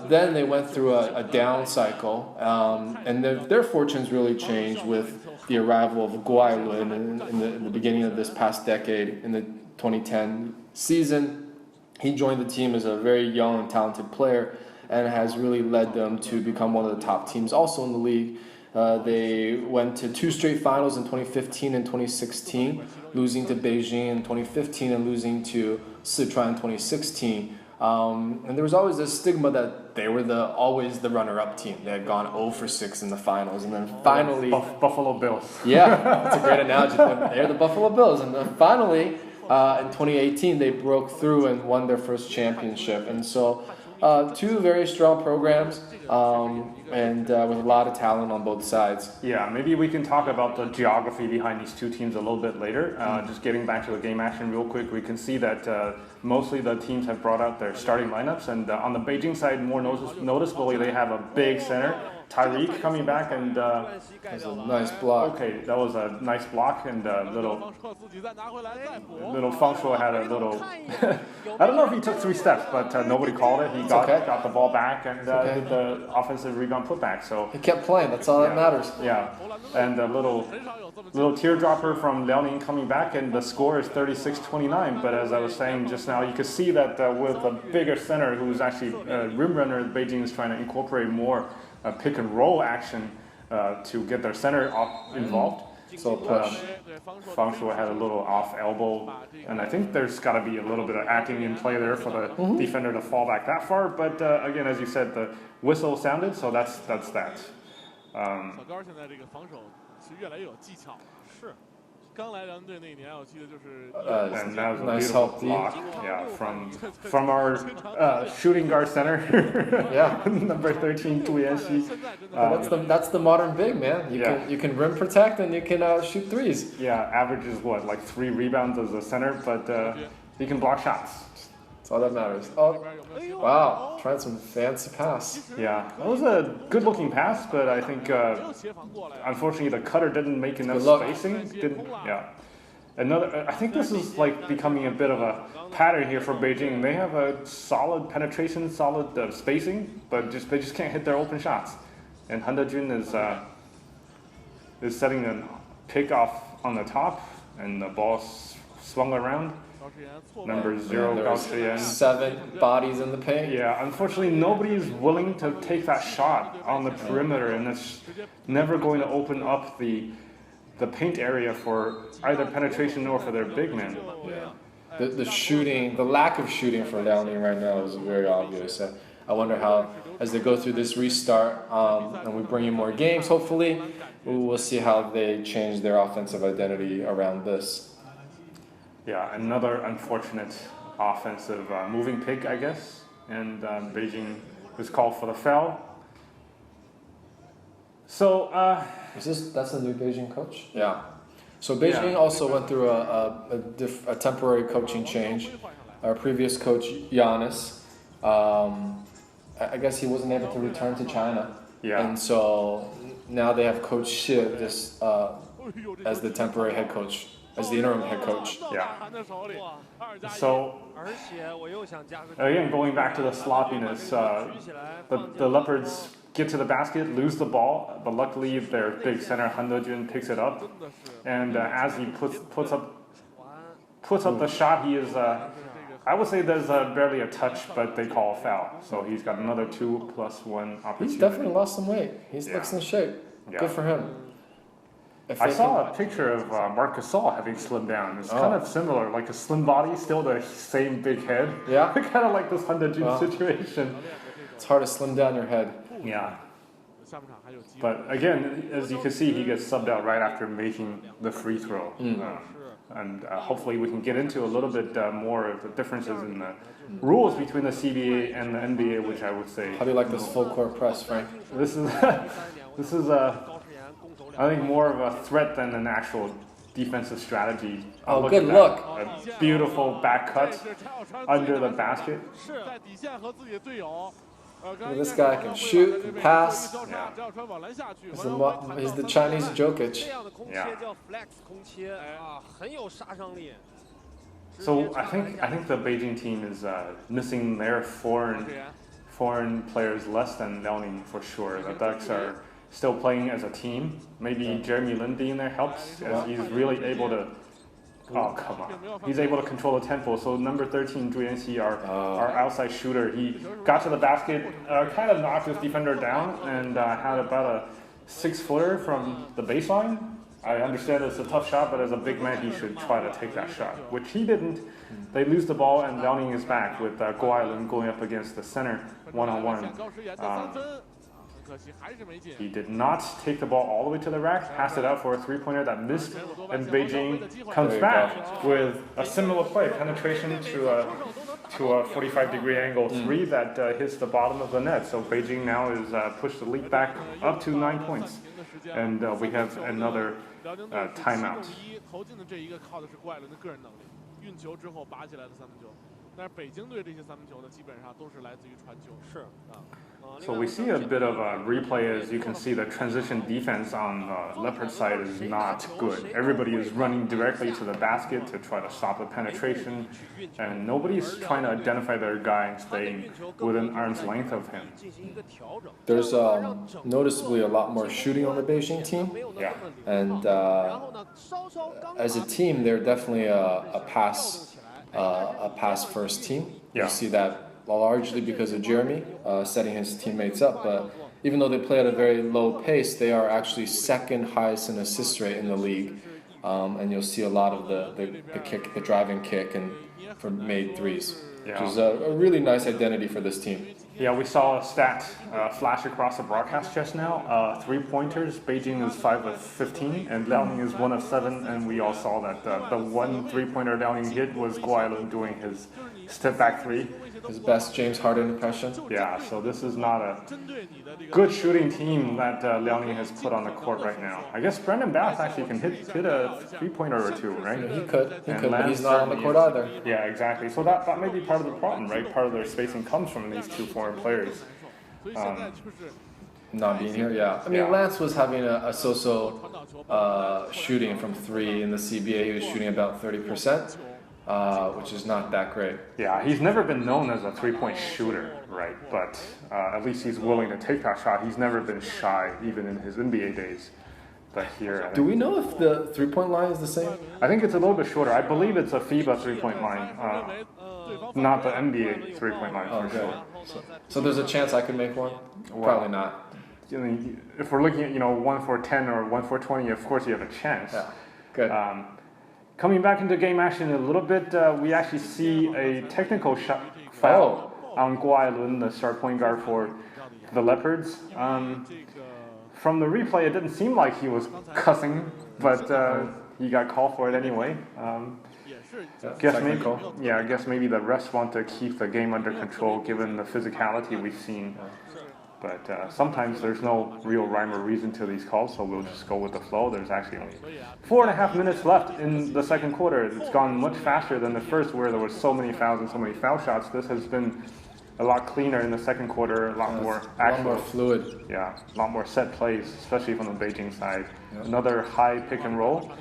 Then they went through a down cycle, and their fortunes really changed with the arrival of Guailun in the beginning of this past decade. In the 2010 season, he joined the team as a very young and talented player, and has really led them to become one of the top teams also in the league. They went to 2 straight finals in 2015 and 2016, losing to Beijing in 2015 and losing to Sichuan in 2016. And there was always this stigma that they were always the runner-up team. They had gone 0-6 in the finals, and then finally Buffalo Bills. Yeah, that's a great analogy. They're the Buffalo Bills, and then finally in 2018 they broke through and won their first championship. And so 2 very strong programs, and with a lot of talent on both sides. Yeah, maybe we can talk about the geography behind these 2 teams a little bit later. Just getting back to the game action real quick, we can see that mostly the teams have brought out their starting lineups, and on the Beijing side, more noticeably, they have a big center Tyreek coming back and That was a nice block. okay, that was a nice block and little Fang Shuo had a little. I don't know if he took 3 steps, but nobody called it. He got the ball back and did the offensive rebound putback. So He kept playing. That's all that matters. yeah, and a little teardropper from Liaoning coming back, and the score is 36-29. But as I was saying just now, you could see that with a bigger center who's actually rim runner, Beijing is trying to incorporate more pick and roll action to get their center involved. So push. Fang Shuo had a little off elbow, and I think there's got to be a little bit of acting in play there for the defender to fall back that far. But again, as you said, the whistle sounded, so that's that. 小高现在这个防守是越来越有技巧了。是，刚来辽宁队那一年，我记得就是。And that was a nice beautiful help block, yeah, from our shooting guard center, Yeah. number 13, Tu Yanxi. That's the modern big, man. You can rim protect and you can shoot threes. Yeah, averages what, like 3 rebounds as a center, but he can block shots. That's all that matters. Oh, wow. Trying some fancy pass. Yeah, that was a good-looking pass, but I think unfortunately the cutter didn't make enough spacing. Yeah. I think this is like becoming a bit of a pattern here for Beijing. They have a solid penetration, solid spacing, but they just can't hit their open shots. And Han Dejun is setting a pick off on the top, and the ball swung around. Number 0, Gao Shiyan. 7 bodies in the paint. Yeah, unfortunately, nobody is willing to take that shot on the perimeter, and it's never going to open up the paint area for either penetration or for their big men. Yeah. The shooting, the lack of shooting for Liaoning right now is very obvious. I wonder how, as they go through this restart and we bring in more games, hopefully, we'll see how they change their offensive identity around this. Yeah, another unfortunate offensive moving pick, I guess. And Beijing was called for the foul. So, that's the new Beijing coach? Yeah. So Beijing also went through a temporary coaching change. Our previous coach, Giannis, I guess he wasn't able to return to China. Yeah. And so now they have Coach Shi as the temporary head coach. As the interim head coach. Yeah. So, again, going back to the sloppiness, the Leopards get to the basket, lose the ball, but luckily their big center Han Dejun picks it up, and as he puts up the shot, he is. I would say there's barely a touch, but they call a foul. So he's got another 2+1 opportunity. He's definitely lost some weight. He looks in shape. Yeah. Good for him. I saw a picture of Marc Gasol having slimmed down. It's kind of similar, like a slim body, still the same big head. Yeah. Kind of like this Han Dejun situation. It's hard to slim down your head. Yeah. But again, as you can see, he gets subbed out right after making the free throw. And hopefully we can get into a little bit more of the differences in the rules between the CBA and the NBA, which I would say. How do you like this full court press, Frank? This is I think more of a threat than an actual defensive strategy. Oh, good look. A beautiful back cut under the basket. This guy can shoot, can pass. Yeah. He's the Chinese Jokic. Yeah. So I think the Beijing team is missing their foreign players less than Liaoning for sure. The Ducks are still playing as a team. Maybe Jeremy Lin being there helps, as he's really able to. Oh, come on. He's able to control the tempo. So number 13, Zhu Yanxi, our outside shooter, he got to the basket, kind of knocked his defender down, and had about a 6-footer from the baseline. I understand it's a tough shot, but as a big man, he should try to take that shot, which he didn't. They lose the ball, and Liaoning is back with Guo Ailun going up against the center one-on-one. He did not take the ball all the way to the rack, passed it out for a three-pointer that missed, and Beijing comes back with a similar play, penetration to a 45-degree angle three that hits the bottom of the net. So Beijing now is pushed the lead back up to 9 points, and we have another timeout. 但是北京队这些三分球呢，基本上都是来自于传球。是啊。So we see a bit of a replay as you can see the transition defense on Leopard side is not good. Everybody is running directly to the basket to try to stop the penetration, and nobody's trying to identify their guy and stay within arm's length of him. There's noticeably a lot more shooting on the Beijing team. Yeah. And as a team, they're definitely a pass first team. Yeah. You see that largely because of Jeremy setting his teammates up. But even though they play at a very low pace, they are actually second highest in assist rate in the league. And you'll see a lot of the driving kick and for made threes, which is a really nice identity for this team. Yeah, we saw a stat flash across the broadcast just now. 3-pointers, Beijing is 5 of 15, and Liaoning is 1 of 7. And we all saw that the one 3-pointer Liaoning hit was Guailun doing his step back 3. His best James Harden impression. Yeah, so this is not a good shooting team that Liaoning has put on the court right now. I guess Brendan Bass actually can hit a 3-pointer or two, right? He could, but he's not on the court either. Yeah, exactly. So that may be part of the problem, right? Part of their spacing comes from these two foreign players. Not being here, yeah. I mean, Lance was having a so-so shooting from 3 in the CBA. He was shooting about 30%. Which is not that great. Yeah, he's never been known as a 3-point shooter, right? But at least he's willing to take that shot. He's never been shy, even in his NBA days. But here, do we know if the 3-point line is the same? I think it's a little bit shorter. I believe it's a FIBA 3-point line, not the NBA 3-point line for sure. So there's a chance I could make one? Well, probably not. If we're looking at 1 for 10 or 1 for 20, of course you have a chance. Yeah, good. Coming back into game action a little bit, we actually see a technical shot foul on Guailun, the star point guard for the Leopards. From the replay, it didn't seem like he was cussing, but he got called for it anyway. I guess maybe the refs want to keep the game under control given the physicality we've seen. But sometimes there's no real rhyme or reason to these calls, so we'll just go with the flow. There's actually only 4.5 minutes left in the second quarter. It's gone much faster than the first, where there was so many fouls and so many foul shots. This has been a lot cleaner in the second quarter, a lot more actual, a lot more fluid. Yeah, a lot more set plays, especially from the Beijing side. Another high pick and roll.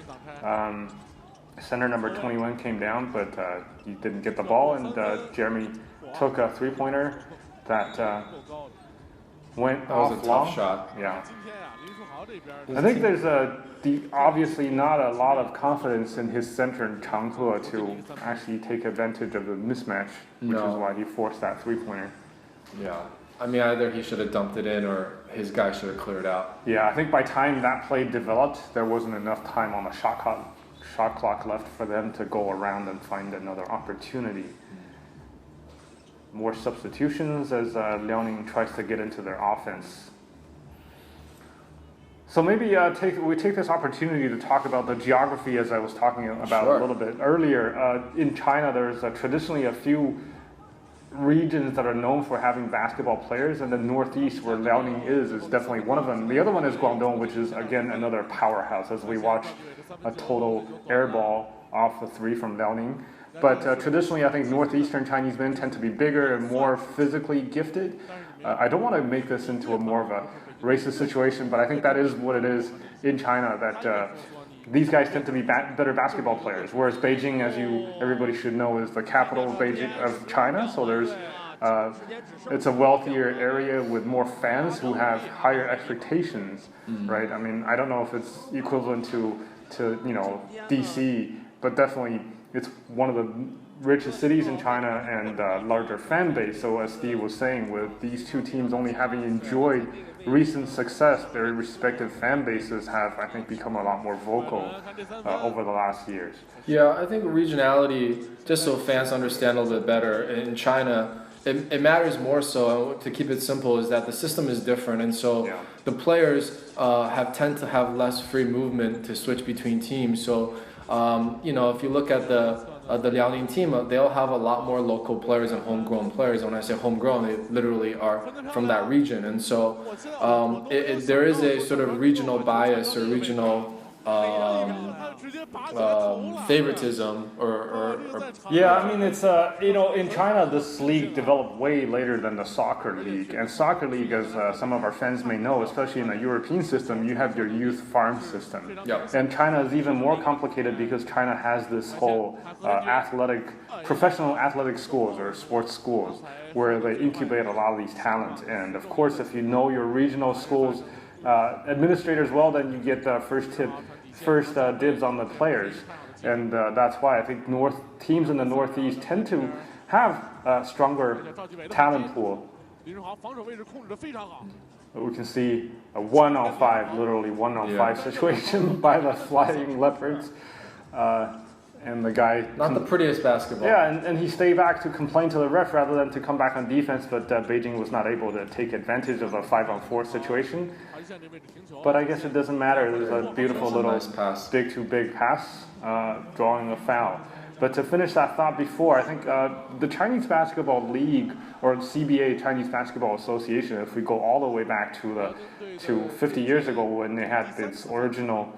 Center number 21 came down, but he didn't get the ball, and Jeremy took a 3-pointer that went off long. That was a tough shot. Yeah. I think there's obviously not a lot of confidence in his center Chang He to actually take advantage of the mismatch, which is why he forced that 3-pointer. Yeah. I mean, either he should have dumped it in or his guy should have cleared out. Yeah, I think by the time that play developed, there wasn't enough time on the shot clock left for them to go around and find another opportunity. More substitutions as Liaoning tries to get into their offense. So maybe we take this opportunity to talk about the geography, as I was talking about a little bit earlier. In China, there's traditionally a few regions that are known for having basketball players, and the Northeast, where Liaoning is definitely one of them. The other one is Guangdong, which is, again, another powerhouse, as we watch a total air ball off the 3 from Liaoning. But traditionally, I think Northeastern Chinese men tend to be bigger and more physically gifted. I don't want to make this into a more of a racist situation, but I think that is what it is in China, that these guys tend to be better basketball players, whereas Beijing, as everybody should know, is the capital of China, so it's a wealthier area with more fans who have higher expectations, right? I mean, I don't know if it's equivalent to DC, but definitely it's one of the richest cities in China and larger fan base. So as Steve was saying, with these two teams only having enjoyed recent success, their respective fan bases have, I think, become a lot more vocal over the last years. Yeah, I think regionality, just so fans understand a little bit better, in China, it matters more so, to keep it simple, is that the system is different, and so the players tend to have less free movement to switch between teams. So if you look at the Liaoning team, they'll have a lot more local players and homegrown players. When I say homegrown, they literally are from that region, and so there is a sort of regional bias or regional favoritism or yeah, I mean it's in China this league developed way later than the soccer league, and soccer league, as some of our fans may know, especially in the European system, you have your youth farm system. Yep. And China is even more complicated because China has this whole professional athletic schools or sports schools where they incubate a lot of these talents. And of course, if you know your regional schools administrators well, then you get the first dibs on the players. And that's why I think teams in the Northeast tend to have a stronger talent pool. We can see a 1-on-5, literally 1-on-5 situation by the Flying Leopards. And the guy... Not the prettiest basketball. Yeah, and he stayed back to complain to the ref rather than to come back on defense, but Beijing was not able to take advantage of a 5-on-4 situation. But I guess it doesn't matter. There's a beautiful little nice pass. big pass, drawing a foul. But to finish that thought before, I think the Chinese Basketball League, or CBA, Chinese Basketball Association, if we go all the way back to 50 years ago when they had its original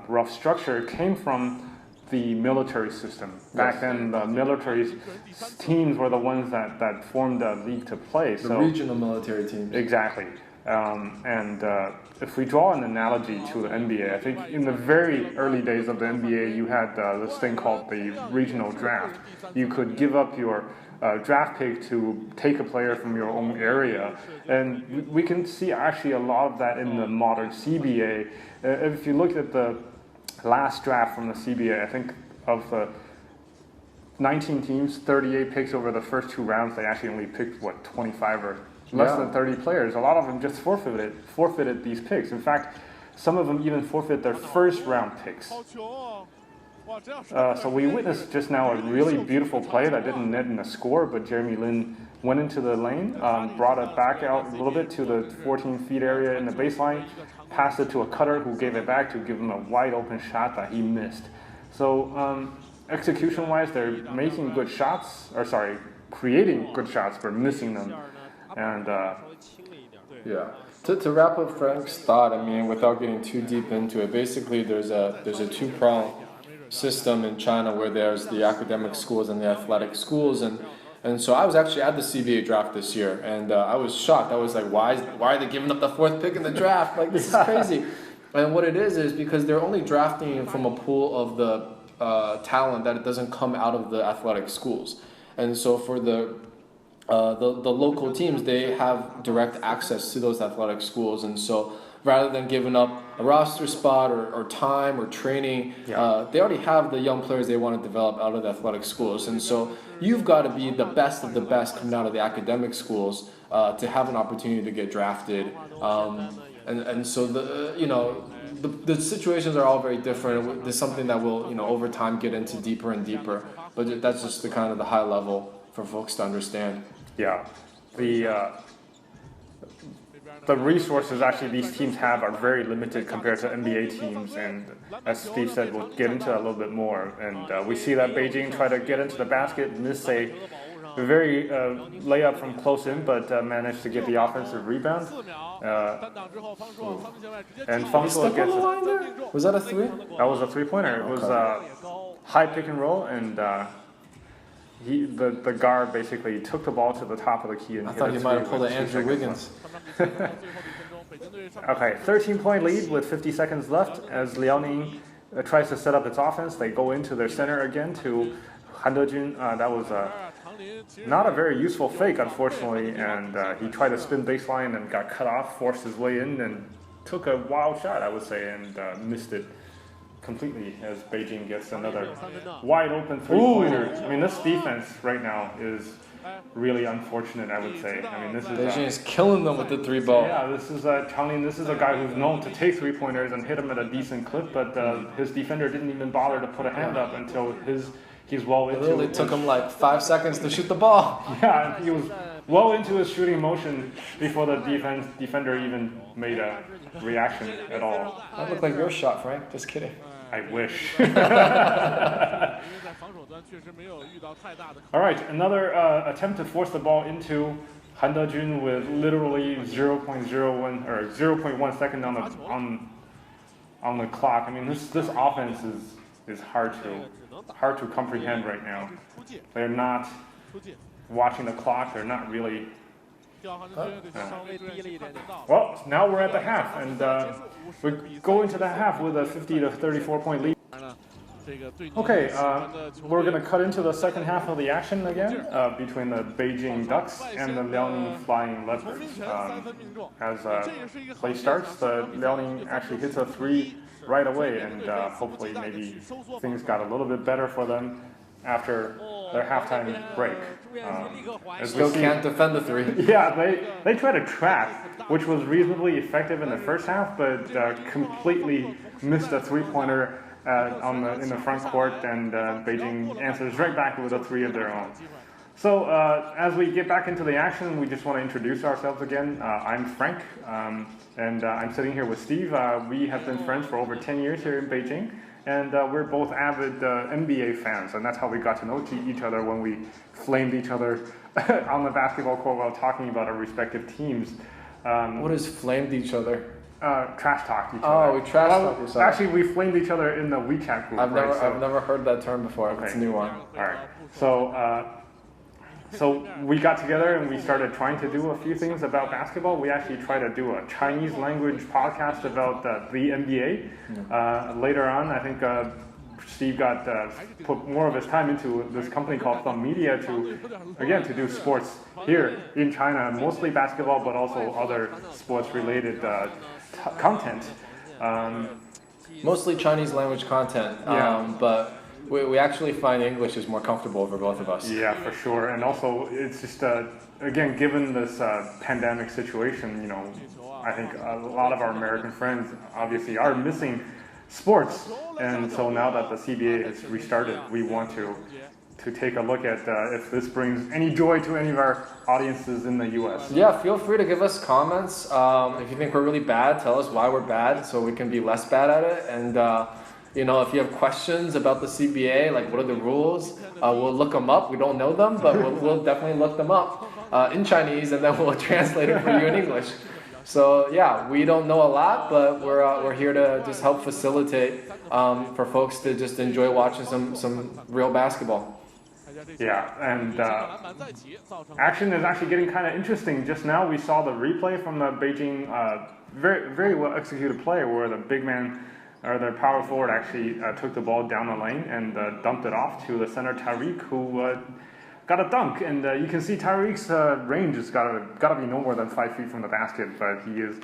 rough structure, it came from the military system. Back then, the military teams were the ones that formed the league to play. The regional military teams. Exactly. If we draw an analogy to the NBA, I think in the very early days of the NBA, you had this thing called the regional draft. You could give up your draft pick to take a player from your own area. And we can see actually a lot of that in the modern CBA. If you look at the last draft from the CBA, I think of the 19 teams, 38 picks over the first 2 rounds, they actually only picked, 25 or less than 30 players. A lot of them just forfeited these picks. In fact, some of them even forfeit their first round picks. So we witnessed just now a really beautiful play that didn't net in a score, but Jeremy Lin went into the lane, brought it back out a little bit to the 14 feet area in the baseline, passed it to a cutter who gave it back to give him a wide open shot that he missed. So execution-wise, they're making good shots, creating good shots, but missing them. And yeah. To wrap up Frank's thought, I mean, without getting too deep into it, basically there's a 2-pronged system in China where there's the academic schools and the athletic schools, and so I was actually at the CBA draft this year, and I was shocked. I was like, why are they giving up the 4th pick in the draft? Like, this is crazy. And what it is because they're only drafting from a pool of the talent that it doesn't come out of the athletic schools, and so for the local teams, they have direct access to those athletic schools, and so rather than giving up a roster spot or time or training, they already have the young players they want to develop out of the athletic schools, and so you've got to be the best of the best coming out of the academic schools to have an opportunity to get drafted, and so the situations are all very different. There's something that will over time get into deeper and deeper, but that's just the kind of the high level for folks to understand. Yeah, the resources actually these teams have are very limited compared to NBA teams, and as Steve said, we'll get into that a little bit more. And we see that Beijing try to get into the basket, miss a very layup from close in, but managed to get the offensive rebound. And Fang Shuo gets it. Was that a 3? That was a 3-pointer. It was high pick and roll, and the guard basically took the ball to the top of the key and I thought he might have pulled an Andrew Wiggins. Okay, 13-point lead with 50 seconds left as Liaoning tries to set up its offense. They go into their center again to Han Dejun. That was not a very useful fake, unfortunately, and he tried to spin baseline and got cut off, forced his way in, and took a wild shot, I would say, and missed it completely as Beijing gets another wide open 3-pointer. I mean, this defense right now is really unfortunate, I would say. I mean, this is Beijing is killing them with the 3-ball. Yeah, this is Changlin. This is a guy who's known to take 3-pointers and hit them at a decent clip, but his defender didn't even bother to put a hand up until he's well into. It literally took him like 5 seconds to shoot the ball. Yeah, he was well into his shooting motion before the defender even made a reaction at all. That looked like your shot, Frank. Just kidding. I wish. All right, another attempt to force the ball into Han Dejun with literally 0.01 or 0.1 second on on the clock. I mean, this offense is hard to comprehend right now. They're not watching the clock. They're not really. Well, now we're at the half, and we go into the half with a 50 to 34 point lead. Okay, we're going to cut into the second half of the action again between the Beijing Ducks and the Liaoning Flying Leopards. As play starts, the Liaoning actually hits a 3 right away, and hopefully maybe things got a little bit better for them after their halftime break. Still can't defend the 3. Yeah, they tried to trap, which was reasonably effective in the first half, but completely missed a 3-pointer in the front court, and Beijing answers right back with a 3 of their own. So as we get back into the action, we just want to introduce ourselves again. I'm Frank, and I'm sitting here with Steve. We have been friends for over 10 years here in Beijing, and we're both avid NBA fans, and that's how we got to know each other when we flamed each other on the basketball court while talking about our respective teams. What is flamed each other? Trash talked each other. Oh, we trash talked each other. Actually, we flamed each other in the WeChat group. I've never heard that term before. Okay. It's a new one. All right. So we got together and we started trying to do a few things about basketball. We actually tried to do a Chinese language podcast about the NBA. Later on, I think Steve got put more of his time into this company called Thumb Media to do sports here in China, mostly basketball, but also other sports-related content. Mostly Chinese language content, but we actually find English is more comfortable for both of us. Yeah, for sure. And also, it's just, again, given this pandemic situation, I think a lot of our American friends obviously are missing sports. And so now that the CBA has restarted, we want to take a look at if this brings any joy to any of our audiences in the U.S. Yeah, feel free to give us comments. If you think we're really bad, tell us why we're bad so we can be less bad at it. And if you have questions about the CBA, like what are the rules, we'll look them up. We don't know them, but we'll definitely look them up in Chinese, and then we'll translate it for you in English. So yeah, we don't know a lot, but we're here to just help facilitate for folks to just enjoy watching some real basketball. Yeah, and action is actually getting kind of interesting. Just now we saw the replay from the Beijing very, very well executed play where the big man or their power forward actually took the ball down the lane and dumped it off to the center Tariq, who got a dunk. And you can see Tariq's range has got to be no more than 5 feet from the basket, but he is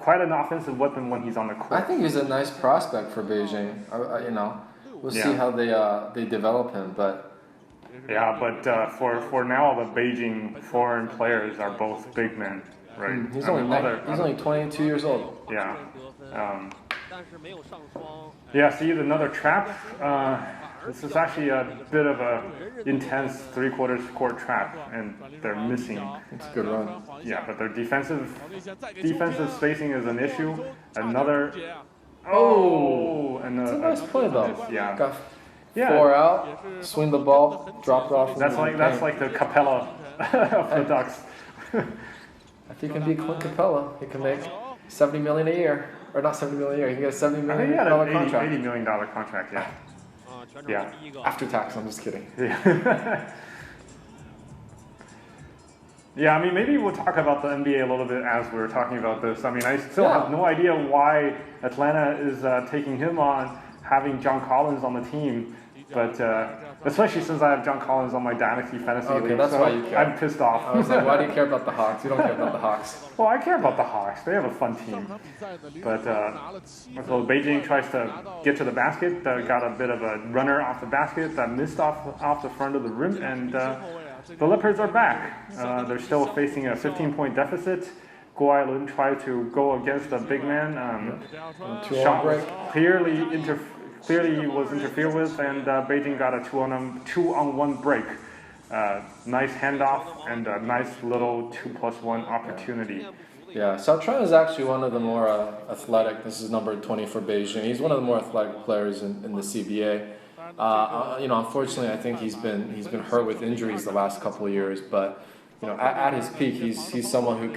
quite an offensive weapon when he's on the court. I think he's a nice prospect for Beijing. We'll see how they develop him, but. Yeah, but for now, the Beijing foreign players are both big men, right? He's only 22 years old. Yeah. See, another trap. This is actually a bit of a intense three-quarters court trap, and they're missing. It's a good run. Yeah, but their defensive spacing is an issue. Another. And it's a nice play though. Yeah. 4 out, swing the ball, drop it off. That's like the Capella of the Ducks. If he can be Clint Capella, he can make $70 million a year, or not $70 million a year. He can get a $70 million contract. $80 million contract. Yeah. After tax. I'm just kidding. Yeah, I mean, maybe we'll talk about the NBA a little bit as we're talking about this. I mean, I still have no idea why Atlanta is taking him on, having John Collins on the team. But especially since I have John Collins on my Dynasty Fantasy League, that's why you care. I'm pissed off. I was like, why do you care about the Hawks? You don't care about the Hawks. Well, I care about the Hawks. They have a fun team. But so Beijing tries to get to the basket, got a bit of a runner off the basket that missed off the front of the rim, and the Leopards are back. They're still facing a 15-point deficit. Guo Ailun tried to go against the big man. Shot was clearly was interfered with, and Beijing got a 2-on-1 break. Nice handoff and a nice little 2+1 opportunity. Yeah, South China is actually one of the more athletic. This is number 20 for Beijing. He's one of the more athletic players in the CBA. Unfortunately, I think he's been hurt with injuries the last couple of years. But at his peak, he's someone who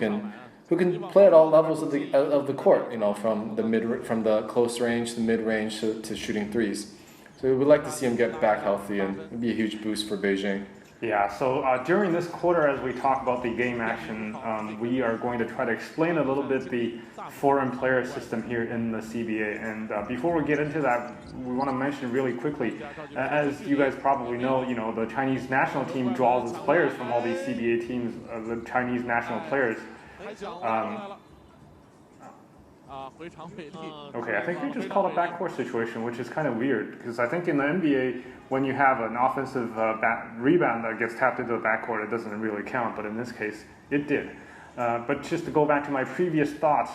who can play at all levels of the court. You know, from the close range to mid range to shooting threes. So we would like to see him get back healthy, and it'd be a huge boost for Beijing. Yeah, so during this quarter, as we talk about the game action, we are going to try to explain a little bit the foreign player system here in the CBA. And before we get into that, we want to mention really quickly, as you guys probably know, the Chinese national team draws its players from all these CBA teams, the Chinese national players. Okay, I think we just called a backcourt situation, which is kind of weird, because I think in the NBA, when you have an offensive rebound that gets tapped into the backcourt, it doesn't really count, but in this case, it did. But just to go back to my previous thoughts,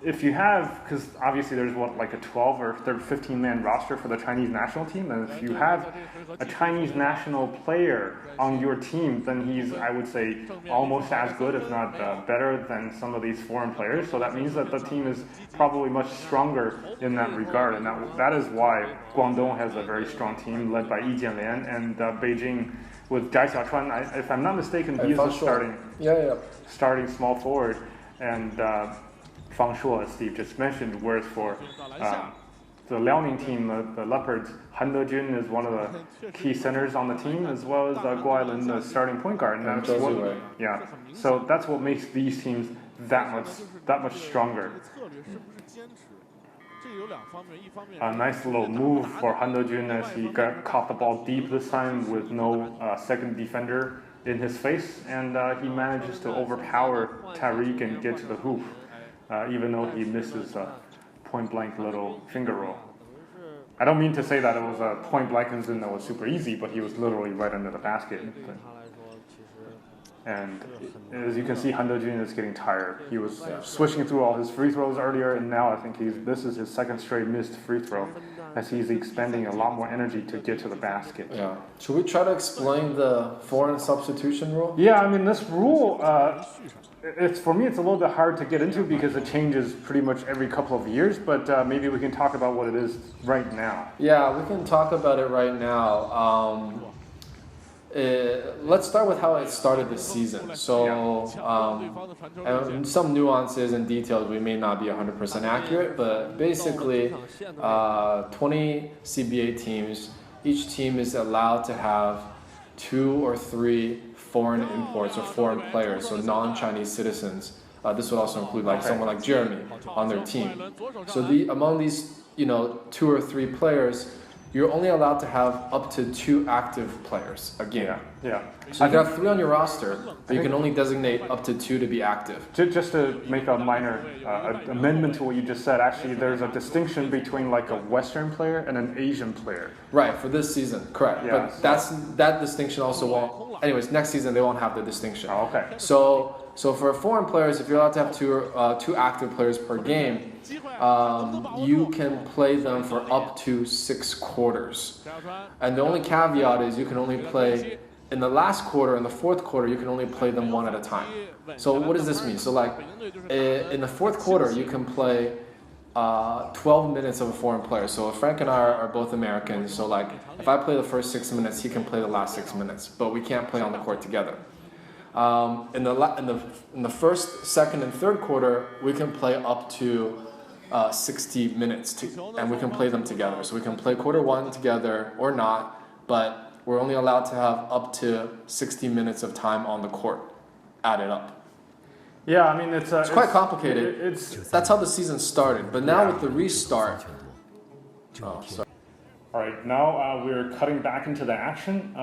if you have, because obviously there's like a 12 or 15-man roster for the Chinese national team, and if you have a Chinese national player on your team, then he's, I would say, almost as good, if not better than some of these foreign players. So that means that the team is probably much stronger in that regard, and that is why Guangdong has a very strong team led by Yi Jianlian, and Beijing with Zhai Xiaochuan, if I'm not mistaken, he is the starting small forward, and Fang Shuo, as Steve just mentioned, whereas for the Liaoning team, the Leopards, Han Dejun is one of the key centers on the team, as well as Guo Ailun, the starting point guard. And so that's what makes these teams that much stronger. A nice little move for Han Dejun as he caught the ball deep this time with no second defender in his face, and he manages to overpower Tariq and get to the hoop. Even though he misses a point-blank little finger roll. I don't mean to say that it was a point-blank incident that was super easy, but he was literally right under the basket. And as you can see, Han Dejun is getting tired. He was switching through all his free throws earlier, and now I think this is his second straight missed free throw, as he's expending a lot more energy to get to the basket. Yeah. Should we try to explain the foreign substitution rule? Yeah, I mean, this rule, for me, it's a little bit hard to get into because it changes pretty much every couple of years, but maybe we can talk about what it is right now. Yeah, we can talk about it right now. Let's start with how it started this season. So, and some nuances and details we may not be 100% accurate, but basically, 20 CBA teams, each team is allowed to have 2 or 3 foreign imports or foreign players, so non-Chinese citizens. This would also include someone like Jeremy on their team. So among these, 2 or 3 players, you're only allowed to have up to 2 active players a game. Yeah. So you can have 3 on your roster, but you can only designate up to 2 to be active. Just to make a minor amendment to what you just said, actually, there's a distinction between like a Western player and an Asian player. Right, for this season, correct. Yeah, but that distinction also won't. Anyways, next season they won't have the distinction. Oh, okay. So for foreign players, if you're allowed to have 2 active players per game, you can play them for up to 6 quarters. And the only caveat is you can only play in the last quarter and the fourth quarter. You can only play them one at a time. So what does this mean? So in the fourth quarter, you can play 12 minutes of a foreign player. So Frank and I are both Americans. So if I play the first 6 minutes, he can play the last 6 minutes. But we can't play on the court together. In the first, second, and third quarter, we can play up to 60 minutes, and we can play them together. So we can play quarter 1 together or not, but we're only allowed to have up to 60 minutes of time on the court added up. Yeah, I mean, it's quite complicated. That's how the season started, but now with the restart. Oh, sorry. All right, now we're cutting back into the action.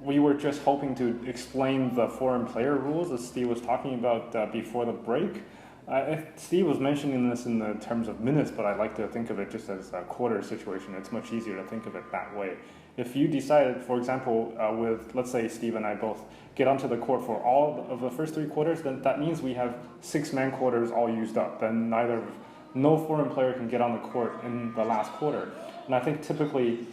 We were just hoping to explain the foreign player rules as Steve was talking about before the break. Steve was mentioning this in the terms of minutes, but I like to think of it just as a quarter situation. It's much easier to think of it that way. If you decided, for example, let's say Steve and I both get onto the court for all of the first 3 quarters, then that means we have 6-man quarters all used up. Then no foreign player can get on the court in the last quarter. And I think typically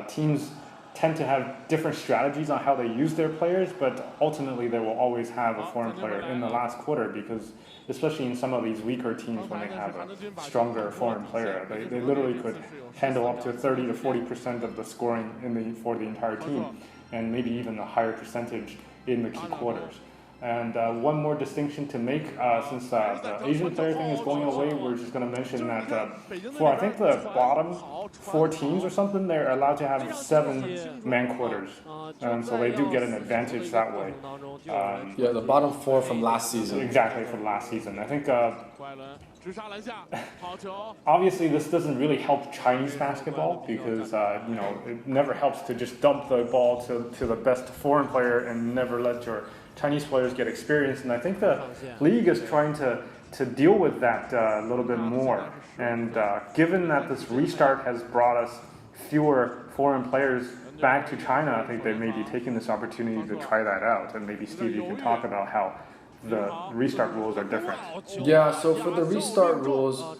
teams tend to have different strategies on how they use their players, but ultimately they will always have a foreign player in the last quarter because, especially in some of these weaker teams when they have a stronger foreign player, they literally could handle up to 30 to 40% of the scoring for the entire team, and maybe even a higher percentage in the key quarters. And one more distinction to make, since the Asian player thing is going away, we're just going to mention that for I think the bottom 4 teams or something, they're allowed to have 7 man quarters, and so they do get an advantage that way. Yeah, the bottom 4 from last season. Exactly, from last season. I think obviously this doesn't really help Chinese basketball because it never helps to just dump the ball to the best foreign player and never let your Chinese players get experience. And I think the league is trying to deal with that a little bit more. And given that this restart has brought us fewer foreign players back to China, I think they may be taking this opportunity to try that out. And maybe Steve, you can talk about how the restart rules are different. Yeah, so for the restart rules,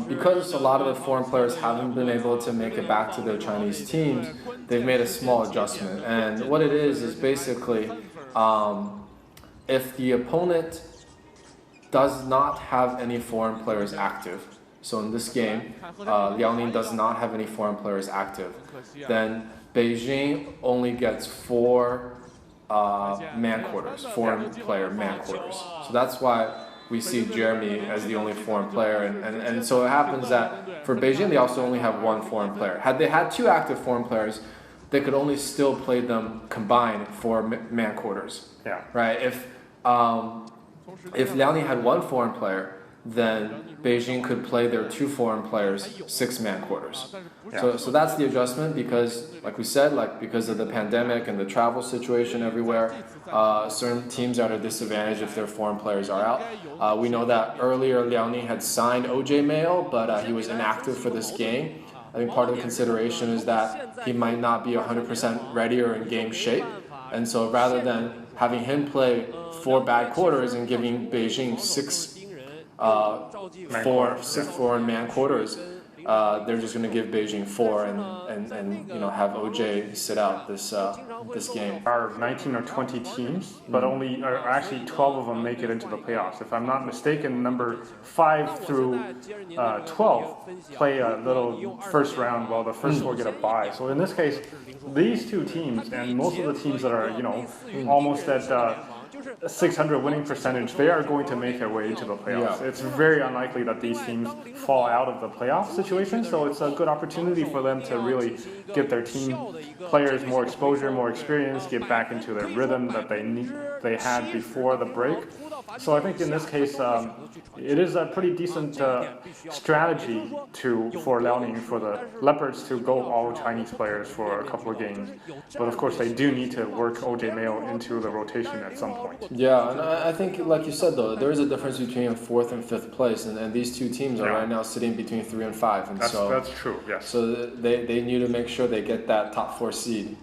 because a lot of the foreign players haven't been able to make it back to their Chinese teams, they've made a small adjustment. And what it is basically if the opponent does not have any foreign players active, so in this game, Liaoning does not have any foreign players active, then Beijing only gets 4 man quarters, foreign player man quarters. So that's why we see Jeremy as the only foreign player. And so it happens that for Beijing, they also only have 1 foreign player. Had they had 2 active foreign players, they could only still play them combined for man quarters. Yeah. Right? If Liaoning had 1 foreign player, then Beijing could play their 2 foreign players 6 man quarters. Yeah. So that's the adjustment because, like we said, because of the pandemic and the travel situation everywhere, certain teams are at a disadvantage if their foreign players are out. We know that earlier Liaoning had signed OJ Mayo, but he was inactive for this game. I think part of the consideration is that he might not be 100% ready or in game shape. And so rather than having him play 4 bad quarters and giving Beijing 6 foreign man quarters, they're just going to give Beijing 4 and have OJ sit out this game. There are 19 or 20 teams, but actually 12 of them make it into the playoffs. If I'm not mistaken, number 5 through 12 play a little first round, while the first 4 get a bye. So in this case, these 2 teams and most of the teams that are almost at 600 winning percentage, they are going to make their way into the playoffs. Yeah. It's very unlikely that these teams fall out of the playoff situation, so it's a good opportunity for them to really get their team players more exposure, more experience, get back into their rhythm that they had before the break. So I think in this case, it is a pretty decent strategy for Liaoning, for the Leopards to go all Chinese players for a couple of games. But of course, they do need to work OJ Mayo into the rotation at some point. Yeah, and I think, like you said, though, there is a difference between 4th and 5th place, and these 2 teams are right now sitting between 3 and 5. And that's true, yes. So they need to make sure they get that top 4 seed.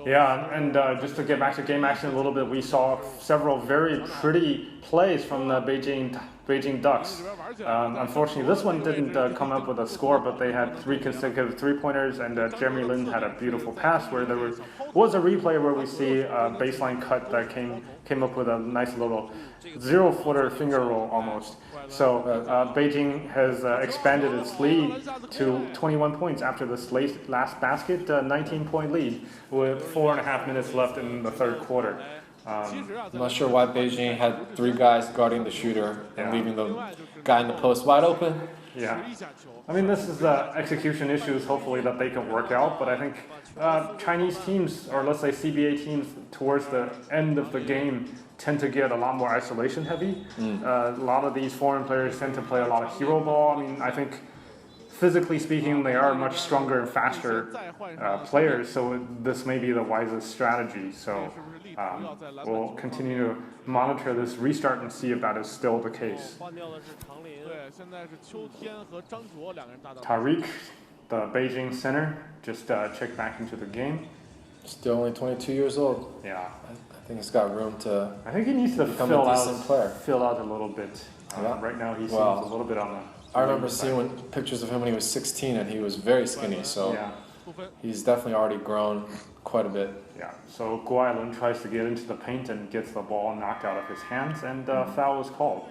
Yeah, and just to get back to game action a little bit, we saw several very pretty plays from the Beijing Ducks. Unfortunately, this one didn't come up with a score, but they had 3 consecutive 3-pointers, and Jeremy Lin had a beautiful pass where there was a replay where we see a baseline cut that came up with a nice little 0-footer finger roll almost. So Beijing has expanded its lead to 21 points after this last basket, 19-point lead with 4.5 minutes left in the 3rd quarter. I'm not sure why Beijing had 3 guys guarding the shooter and leaving the guy in the post wide open. Yeah. I mean, this is execution issues, hopefully, that they can work out. But I think Chinese teams, or let's say CBA teams, towards the end of the game tend to get a lot more isolation heavy. A lot of these foreign players tend to play a lot of hero ball. I mean, I think physically speaking, they are much stronger and faster players. So this may be the wisest strategy. So we'll continue to monitor this restart and see if that is still the case. Tariq, the Beijing center, just checked back into the game. Still only 22 years old. Yeah. I think he's got room to. I think he needs to become a decent player. Fill out a little bit. Right now, he seems a little bit on the. I remember seeing pictures of him when he was 16, and he was very skinny. So he's definitely already grown quite a bit. Yeah. So Guailun tries to get into the paint and gets the ball knocked out of his hands, and foul was called.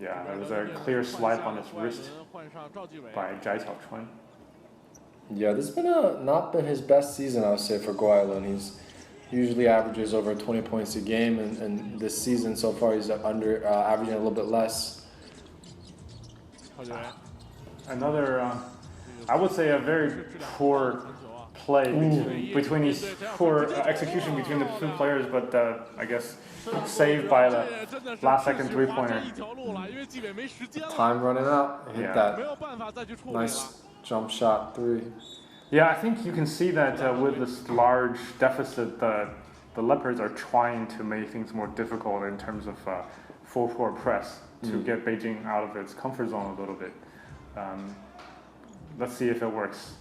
Yeah, there was a clear swipe on his wrist by Zhai Xiaochuan. Yeah, this has been not been his best season, I would say, for Guailun. He's usually averages over 20 points a game, and this season so far he's averaging a little bit less. Another, I would say, a very poor play between these poor execution between the two players, but I guess saved by the last second 3-pointer. Time running out. Hit that nice jump shot 3. Yeah, I think you can see that with this large deficit, the Leopards are trying to make things more difficult in terms of full-court press to get Beijing out of its comfort zone a little bit. Let's see if it works.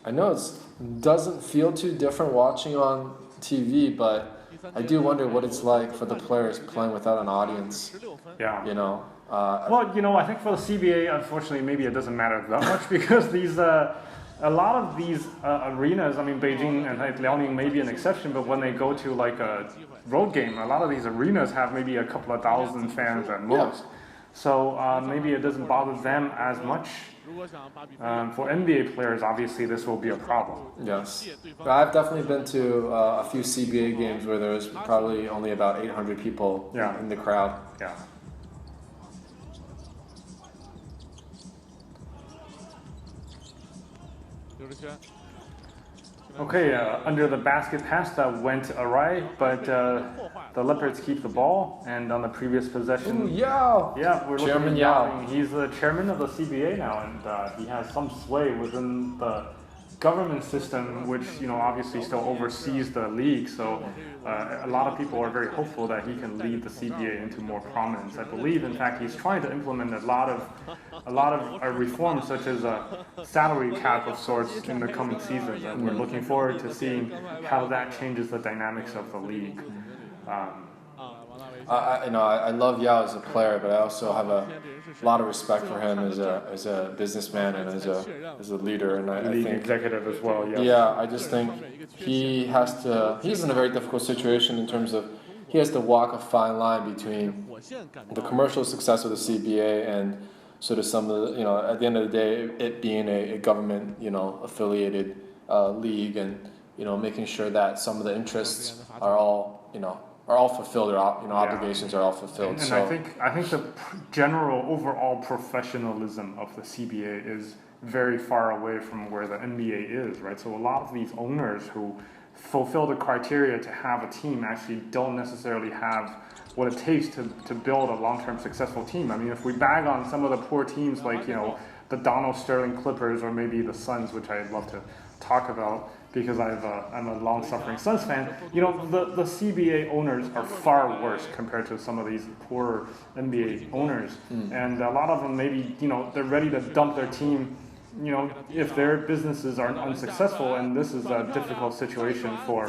I know it doesn't feel too different watching on TV, but I do wonder what it's like for the players playing without an audience. Yeah. You know. Well, you know, I think for the CBA, unfortunately, maybe it doesn't matter that much because these a lot of these arenas. I mean, Beijing and Liaoning may be an exception, but when they go to like a road game, a lot of these arenas have maybe a couple of thousand fans at most. Yeah. So maybe it doesn't bother them as much. For NBA players, obviously, this will be a problem. Yes. I've definitely been to a few CBA games where there's probably only about 800 people in the crowd. Yeah. Okay, under the basket pass that went awry, but the Leopards keep the ball, and on the previous possession, we're looking at Yao. He's the chairman of the CBA now, and he has some sway within the government system, which obviously still oversees the league. So a lot of people are very hopeful that he can lead the CBA into more prominence. I believe, in fact, he's trying to implement a lot of reforms, such as a salary cap of sorts in the coming seasons, and we're looking forward to seeing how that changes the dynamics of the league. I love Yao as a player, but I also have a lot of respect for him as a businessman and as a leader, and I think executive as well. Yes. Yeah, I just think he's in a very difficult situation in terms of he has to walk a fine line between the commercial success of the CBA and sort of some of the, at the end of the day, it being a government, affiliated league, and making sure that some of the interests are all fulfilled, or obligations are all fulfilled. And I think the general overall professionalism of the CBA is very far away from where the NBA is, right? So a lot of these owners who fulfill the criteria to have a team actually don't necessarily have what it takes to build a long-term successful team. I mean, if we bag on some of the poor teams like the Donald Sterling Clippers or maybe the Suns, which I'd love to talk about, because I'm a long-suffering Suns fan, the CBA owners are far worse compared to some of these poor NBA owners. And a lot of them maybe, they're ready to dump their team, if their businesses are unsuccessful, and this is a difficult situation for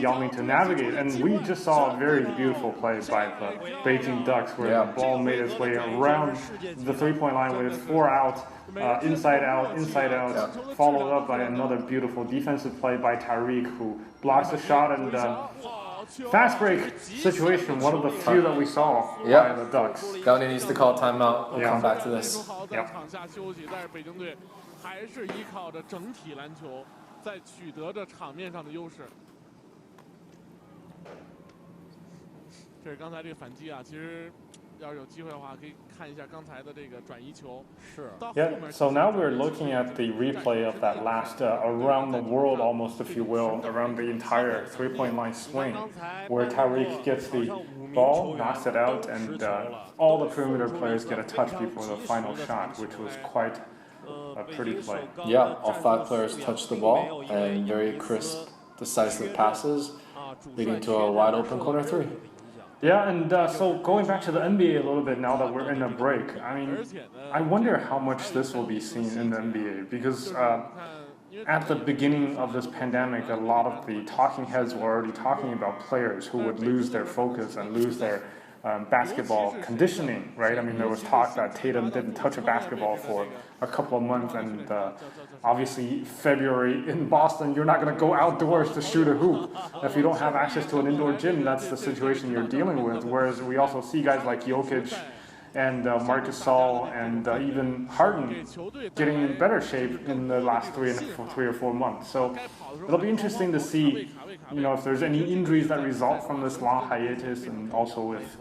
Yao Ming to navigate. And we just saw a very beautiful play by the Beijing Ducks where the ball made its way around the three-point line with 4 out. Inside out, followed up by another beautiful defensive play by Tariq, who blocks the shot, and fast break situation, one of the few that we saw by the Ducks. Gaoni needs to call timeout. We'll come back to this. Yeah, so now we're looking at the replay of that last around the world, almost, if you will, around the entire three-point line swing, where Tariq gets the ball, knocks it out, and all the perimeter players get a touch before the final shot, which was quite a pretty play. Yeah, all 5 players touched the ball, and very crisp, decisive passes, leading to a wide-open corner 3. Yeah, and so going back to the NBA a little bit now that we're in a break, I mean, I wonder how much this will be seen in the NBA, because at the beginning of this pandemic, a lot of the talking heads were already talking about players who would lose their focus and lose their basketball conditioning, right? I mean, there was talk that Tatum didn't touch a basketball for a couple of months, and obviously February in Boston, you're not going to go outdoors to shoot a hoop. If you don't have access to an indoor gym, that's the situation you're dealing with. Whereas we also see guys like Jokic and Marcus Saul and even Harden getting in better shape in the last 3 or 4 months. So it'll be interesting to see, if there's any injuries that result from this long hiatus, and also if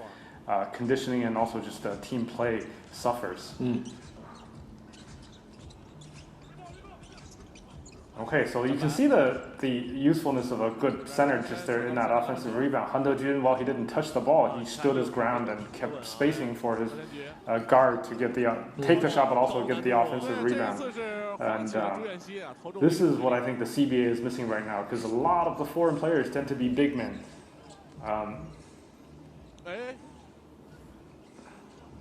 conditioning and also just team play suffers. Okay, so you can see the usefulness of a good center just there in that offensive rebound. Han De-jun, while he didn't touch the ball, he stood his ground and kept spacing for his guard to get take the shot, but also get the offensive rebound. And this is what I think the CBA is missing right now, because a lot of the foreign players tend to be big men.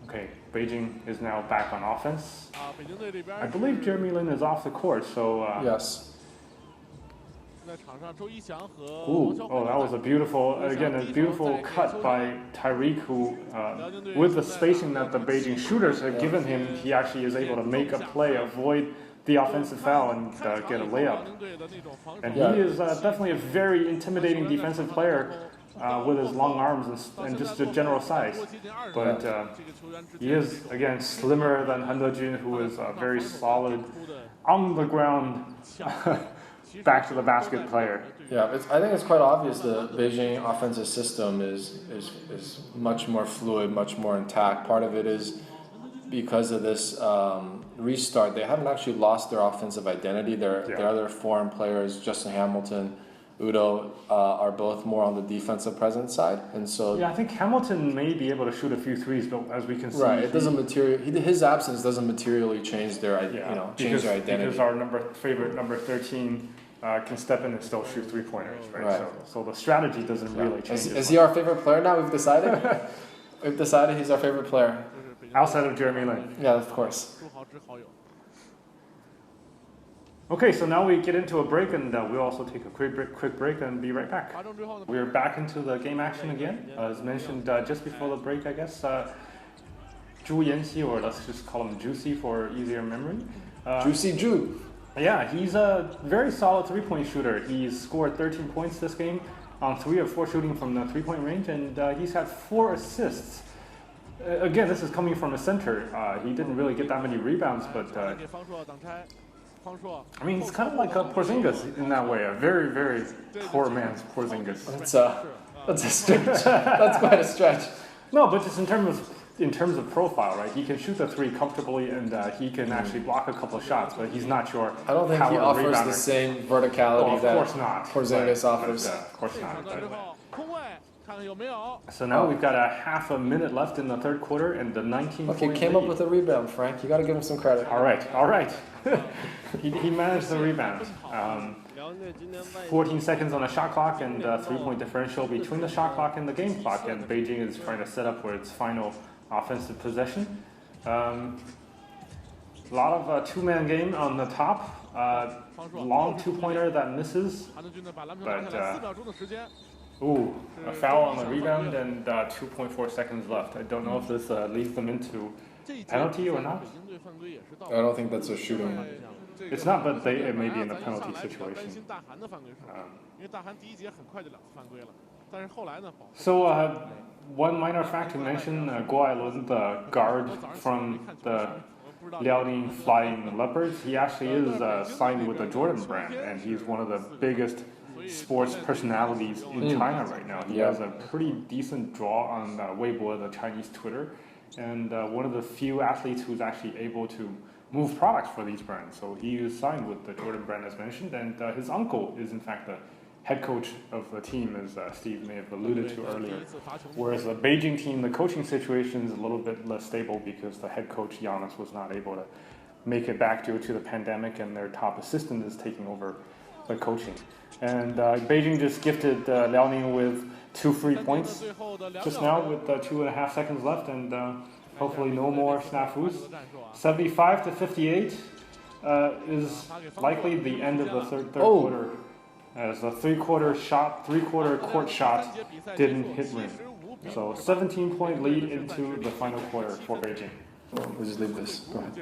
Okay, Beijing is now back on offense. I believe Jeremy Lin is off the court, so... yes. Ooh, that was a beautiful cut by Tyreek, who, with the spacing that the Beijing shooters have given him, he actually is able to make a play, avoid the offensive foul, and get a layup. And he is definitely a very intimidating defensive player. With his long arms and just a general size. But he is, again, slimmer than Han De-jun, who is a very solid, on the ground, back to the basket player. Yeah, I think it's quite obvious the Beijing offensive system is much more fluid, much more intact. Part of it is because of this restart. They haven't actually lost their offensive identity. Their other foreign players, Justin Hamilton, Udo, are both more on the defensive presence side, and so I think Hamilton may be able to shoot a few threes, but as we can see, it doesn't his absence doesn't materially change their change their identity. Because our favorite number 13 can step in and still shoot 3-pointers, right? So the strategy doesn't really change. Is he our favorite player now? We've decided. We've decided he's our favorite player outside of Jeremy Lin. Yeah, of course. Okay, so now we get into a break, and we'll also take a quick break and be right back. We're back into the game action again. As mentioned just before the break, I guess, Zhu Yanxi, or let's just call him Juicy for easier memory. Juicy Zhu. Yeah, he's a very solid three-point shooter. He's scored 13 points this game on 3 of 4 shooting from the three-point range, and he's had 4 assists. Again, this is coming from a center. He didn't really get that many rebounds, but... I mean, it's kind of like a Porzingis in that way, a very, very poor man's Porzingis. That's a stretch. That's quite a stretch. No, but just in terms of profile, right? He can shoot the 3 comfortably, and he can actually block a couple of shots, but he's not sure. I don't think he offers the same verticality that Porzingis offers. Of course not. So now we've got a half a minute left in the third quarter, and the 19. Okay, came up with a rebound, Frank. You got to give him some credit. All right. he managed the rebound. 14 seconds on the shot clock, and 3-point differential between the shot clock and the game clock, and Beijing is trying to set up for its final offensive possession. A lot of two-man game on the top. Long 2-pointer that misses, but a foul on the rebound, and 2.4 seconds left. I don't know if this leads them into penalty or not. I don't think that's a shooting. It's not, but it may be in the penalty situation. So one minor fact to mention, Guo Ailun, the guard from the Liaoning Flying Leopards, he actually is signed with the Jordan brand, and he's one of the biggest sports personalities in China right now. He has a pretty decent draw on Weibo, the Chinese Twitter, and one of the few athletes who's actually able to move products for these brands. So he is signed with the Jordan brand, as mentioned, and his uncle is in fact the head coach of the team, as Steve may have alluded to earlier. Whereas the Beijing team, the coaching situation is a little bit less stable because the head coach, Giannis, was not able to make it back due to the pandemic, and their top assistant is taking over the coaching. And Beijing just gifted Liaoning with 2 free points just now with 2.5 seconds left, and hopefully no more snafus. 75-58 is likely the end of the third quarter, as the three-quarter court shot didn't hit rim. So 17-point lead into the final quarter for Beijing. We'll just leave this. Go ahead.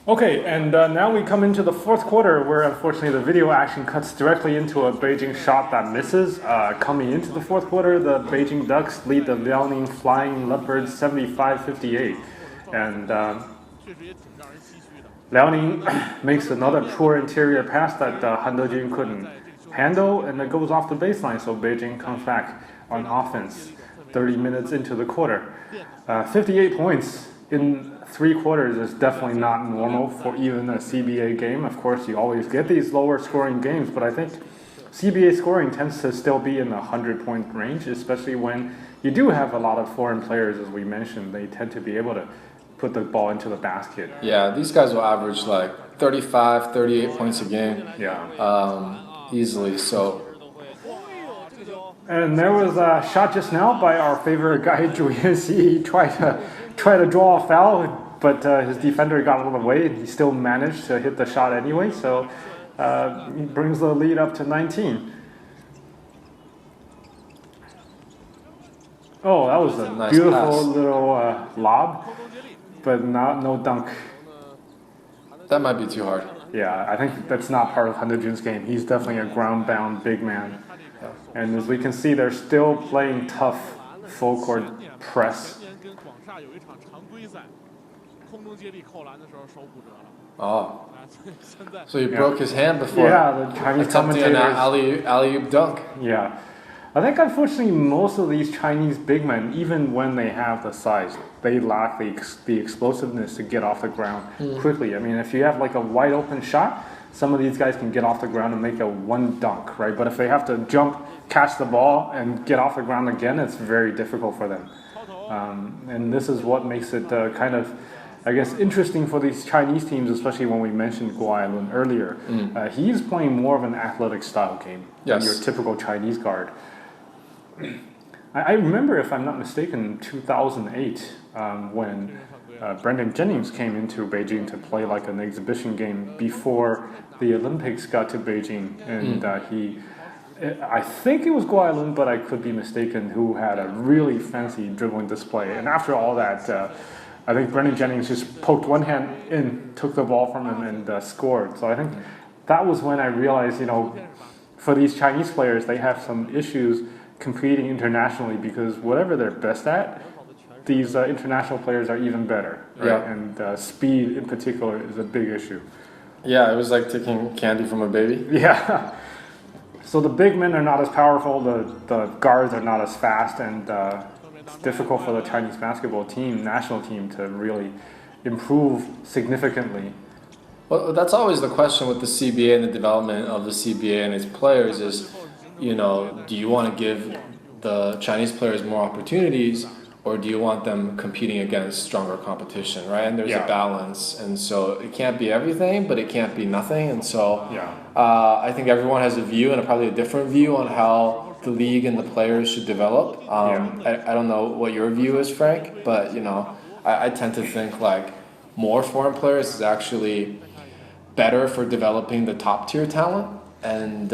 Okay, and now we come into the fourth quarter where unfortunately the video action cuts directly into a Beijing shot that misses. Coming into the fourth quarter, the Beijing Ducks lead the Liaoning Flying Leopards 75-58. And Liaoning makes another poor interior pass that Han Dejun couldn't handle, and it goes off the baseline, so Beijing comes back on offense 30 minutes into the quarter. 58 points in 3 quarters is definitely not normal for even a CBA game. Of course, you always get these lower scoring games, but I think CBA scoring tends to still be in the 100-point range, especially when you do have a lot of foreign players, as we mentioned. They tend to be able to put the ball into the basket. Yeah, these guys will average like 35, 38 points a game. Yeah. Easily, so. And there was a shot just now by our favorite guy, Julian C. He tried to draw a foul, but his defender got out of the way, and he still managed to hit the shot anyway. So he brings the lead up to 19. Oh, that was a nice beautiful pass. little lob, but no dunk. That might be too hard. Yeah, I think that's not part of Han Dejun's game. He's definitely a ground-bound big man. And as we can see, they're still playing tough full-court press. Oh. So he broke his hand before the Chinese attempting an commentators. alley-oop dunk. Yeah. I think unfortunately most of these Chinese big men, even when they have the size, they lack the explosiveness to get off the ground quickly. I mean, if you have like a wide open shot, some of these guys can get off the ground and make a one dunk, right? But if they have to jump, catch the ball, and get off the ground again, it's very difficult for them. And this is what makes it kind of, I guess, interesting for these Chinese teams, especially when we mentioned Guo Ailun earlier. He's playing more of an athletic style game than your typical Chinese guard. I remember, if I'm not mistaken, 2008, when Brendan Jennings came into Beijing to play like an exhibition game before the Olympics got to Beijing, and I think it was Guo Ailun, but I could be mistaken, who had a really fancy dribbling display. And after all that, I think Brendan Jennings just poked one hand in, took the ball from him, and scored. So I think that was when I realized, for these Chinese players, they have some issues competing internationally, because whatever they're best at, these international players are even better, right? Yeah. And speed in particular is a big issue. Yeah, it was like taking candy from a baby. Yeah. So the big men are not as powerful, the guards are not as fast, and it's difficult for the Chinese basketball team, national team, to really improve significantly. Well, that's always the question with the CBA and the development of the CBA and its players is, do you want to give the Chinese players more opportunities, or do you want them competing against stronger competition, right? And there's a balance, and so it can't be everything, but it can't be nothing. And so I think everyone has a view, and probably a different view on how the league and the players should develop. I don't know what your view is, Frank, but I tend to think like more foreign players is actually better for developing the top tier talent, and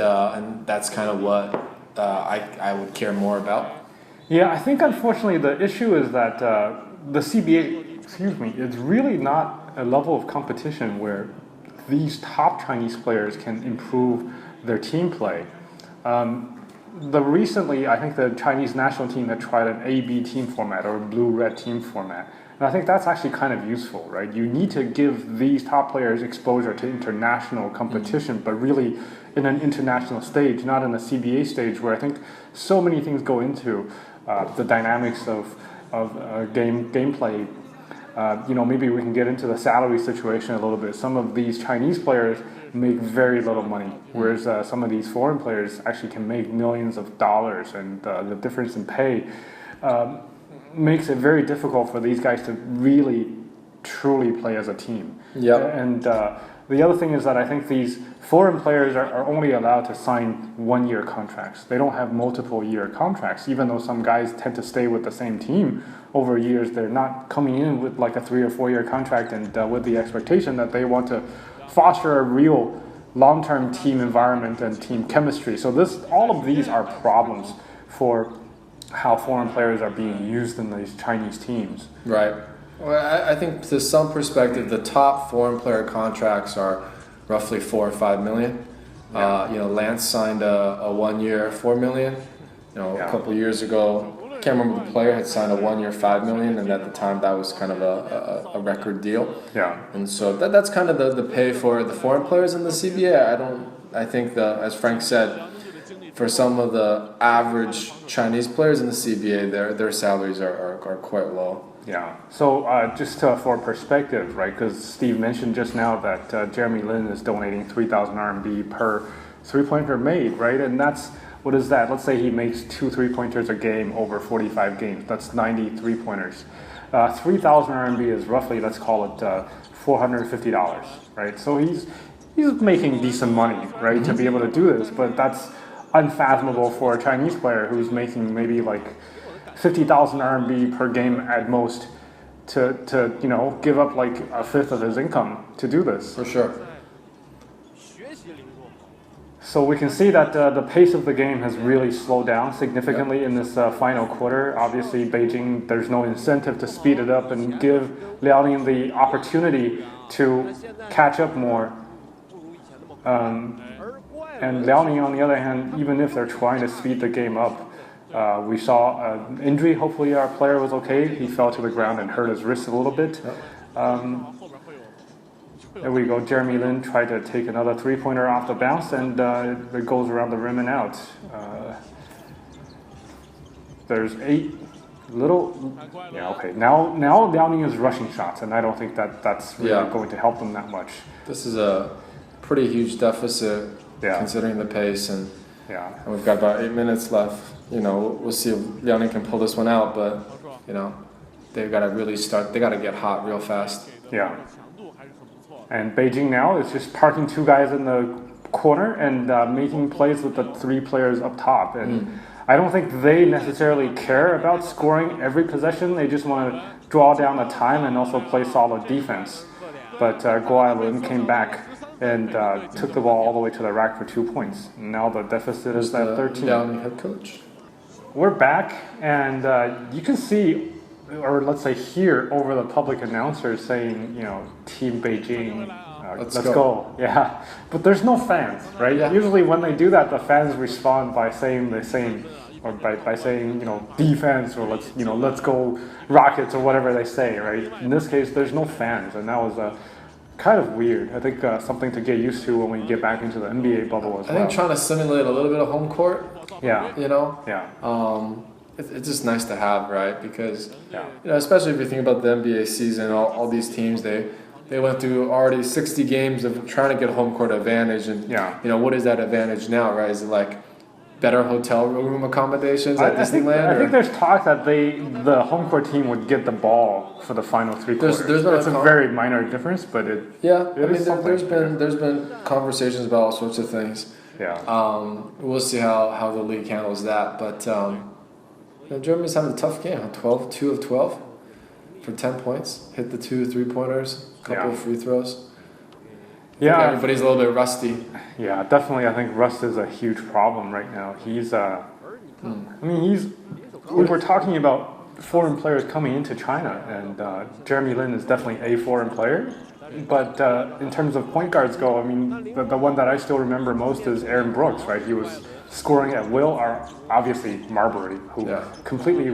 that's kind of what I would care more about. Yeah, I think unfortunately the issue is that the CBA, it's really not a level of competition where these top Chinese players can improve their team play. Recently, I think the Chinese national team had tried an A-B team format, or a blue-red team format. And I think that's actually kind of useful, right? You need to give these top players exposure to international competition, but really in an international stage, not in a CBA stage, where I think so many things go into the dynamics of gameplay. Maybe we can get into the salary situation a little bit. Some of these Chinese players make very little money, whereas some of these foreign players actually can make millions of dollars, and the difference in pay makes it very difficult for these guys to really, truly play as a team. Yeah. And the other thing is that I think these foreign players are only allowed to sign one-year contracts. They don't have multiple-year contracts, even though some guys tend to stay with the same team over years. They're not coming in with like a 3 or 4 year contract and with the expectation that they want to foster a real long-term team environment and team chemistry. So all of these are problems for how foreign players are being used in these Chinese teams. Right. Well, I think to some perspective, the top foreign player contracts are roughly 4 or 5 million. Lance signed a 1 year, 4 million. A couple years ago, I can't remember the player had signed a 1 year, 5 million, and at the time that was kind of a record deal. Yeah. And so that's kind of the pay for the foreign players in the CBA. I think as Frank said, for some of the average Chinese players in the CBA, their salaries are quite low. Yeah. So just for perspective, right? Because Steve mentioned just now that Jeremy Lin is donating 3,000 RMB per three-pointer made, right? And what is that? Let's say he makes 2 3-pointers a game over 45 games. That's 90 3-pointers. 3,000 RMB is roughly, let's call it $450, right? So he's making decent money, right, to be able to do this. But that's unfathomable for a Chinese player who's making maybe like 50,000 RMB per game at most to give up like a fifth of his income to do this. For sure. So we can see that the pace of the game has really slowed down significantly in this final quarter. Obviously, Beijing, there's no incentive to speed it up and give Liaoning the opportunity to catch up more. And Liaoning, on the other hand, even if they're trying to speed the game up, we saw an injury. Hopefully our player was okay. He fell to the ground and hurt his wrist a little bit. There we go. Jeremy Lin tried to take another 3-pointer off the bounce, and it goes around the rim and out. There's 8 little... Yeah, okay. Now Liaoning is rushing shots, and I don't think that's really going to help them that much. This is a pretty huge deficit considering the pace, and we've got about 8 minutes left. We'll see if Liaoning can pull this one out, but they've got to really start. They got to get hot real fast. Yeah. And Beijing now is just parking 2 guys in the corner and making plays with the 3 players up top. And I don't think they necessarily care about scoring every possession. They just want to draw down the time and also play solid defense. But Guo Lin came back and took the ball all the way to the rack for 2 points. Now the deficit is at 13. Liaoning head coach. We're back, and you can see, or let's say hear over the public announcers saying, Team Beijing, let's go. Yeah, but there's no fans, right? Yeah. Usually when they do that, the fans respond by saying the same, or by saying, defense, or let's go Rockets, or whatever they say, right? In this case, there's no fans, and that was kind of weird. I think something to get used to when we get back into the NBA bubble as well. I think trying to simulate a little bit of home court. Yeah. Yeah. It's just nice to have, right? Because especially if you think about the NBA season, all these teams they went through already 60 games of trying to get home court advantage, and what is that advantage now, right? Is it like better hotel room accommodations at Disneyland? I think there's talk that the home court team would get the ball for the final 3 quarters. It's a very minor difference, but there's been conversations about all sorts of things. Yeah. We'll see how the league handles that, but Germany's having a tough game. 2 of 12 for 10 points. Hit the 2 3-pointers, couple of free throws. Yeah, everybody's a little bit rusty. Yeah, definitely. I think rust is a huge problem right now. We were talking about foreign players coming into China, and Jeremy Lin is definitely a foreign player. But in terms of point guards go, the one that I still remember most is Aaron Brooks, right? He was scoring at will, or obviously Marbury, who completely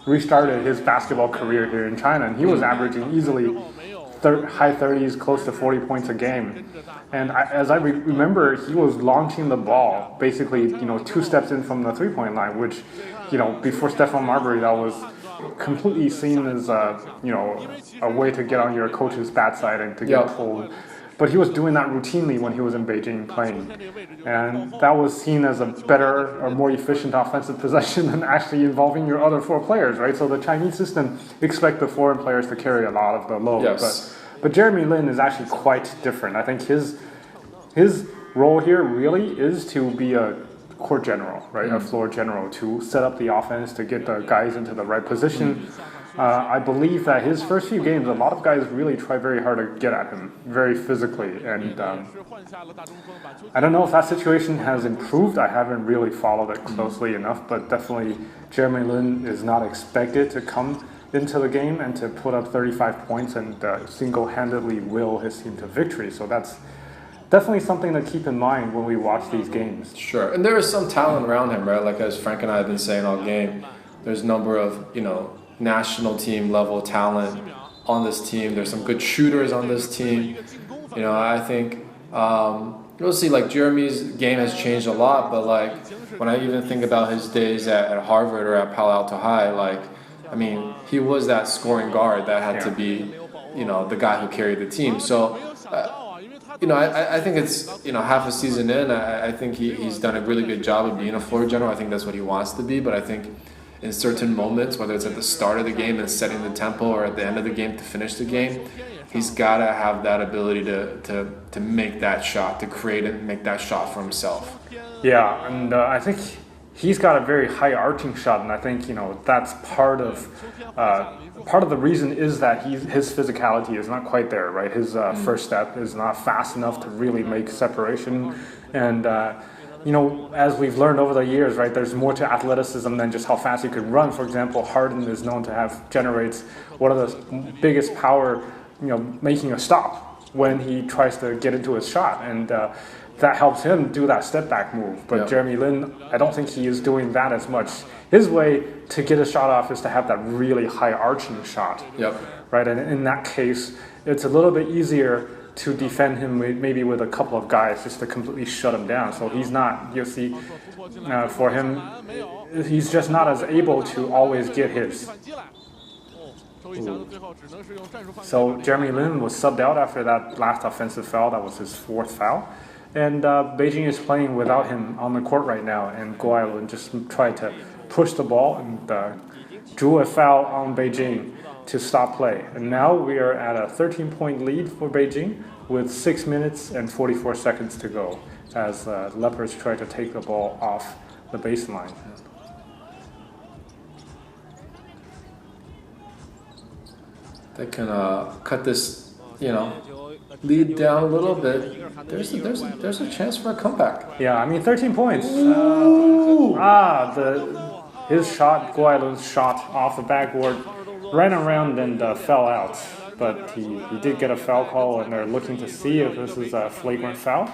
restarted his basketball career here in China, and he was averaging easily high 30s, close to 40 points a game. And as I remember, he was launching the ball basically, 2 steps in from the 3-point line, which, before Stephon Marbury, that was completely seen as a way to get on your coach's bad side and to get pulled. But he was doing that routinely when he was in Beijing playing. And that was seen as a better or more efficient offensive possession than actually involving your other 4 players, right? So the Chinese system expects the foreign players to carry a lot of the load. Yes. But Jeremy Lin is actually quite different. I think his role here really is to be a court general, right? A floor general, to set up the offense, to get the guys into the right position. I believe that his first few games, a lot of guys really try very hard to get at him, very physically. And I don't know if that situation has improved. I haven't really followed it closely enough, but definitely Jeremy Lin is not expected to come into the game and to put up 35 points and single-handedly will his team to victory. So that's definitely something to keep in mind when we watch these games. Sure, and there is some talent around him, right? Like as Frank and I have been saying all game, there's a number of, national team level talent on this team. There's some good shooters on this team. I think you'll see like Jeremy's game has changed a lot, but like when I even think about his days at Harvard or at Palo Alto High, like, I mean, he was that scoring guard that had to be, the guy who carried the team. So, I think it's, half a season in, I think he's done a really good job of being a floor general. I think that's what he wants to be, but I think in certain moments, whether it's at the start of the game and setting the tempo or at the end of the game to finish the game, he's got to have that ability to make that shot, to create and make that shot for himself. Yeah, and I think he's got a very high arching shot, and I think that's part of the reason is that his physicality is not quite there, right? His first step is not fast enough to really make separation, and as we've learned over the years, right, there's more to athleticism than just how fast you can run. For example, Harden is known to generates one of the biggest power, making a stop when he tries to get into his shot, and that helps him do that step back move. But Jeremy Lin, I don't think he is doing that as much. His way to get a shot off is to have that really high arching shot. Yep. Right, and in that case, it's a little bit easier to defend him maybe with a couple of guys just to completely shut him down. So he's not, you see, for him, he's just not as able to always get his. Ooh. So Jeremy Lin was subbed out after that last offensive foul. That was his fourth foul. And Beijing is playing without him on the court right now. And Guo Ailun just tried to push the ball and drew a foul on Beijing to stop play. And now we are at a 13-point lead for Beijing with 6 minutes and 44 seconds to go as Leopards try to take the ball off the baseline. They can cut this, lead down a little bit. There's a chance for a comeback. Yeah, I mean 13 points. His shot, Guo Ailun's shot off the backboard, ran around and fell out. But he did get a foul call, and they're looking to see if this is a flagrant foul.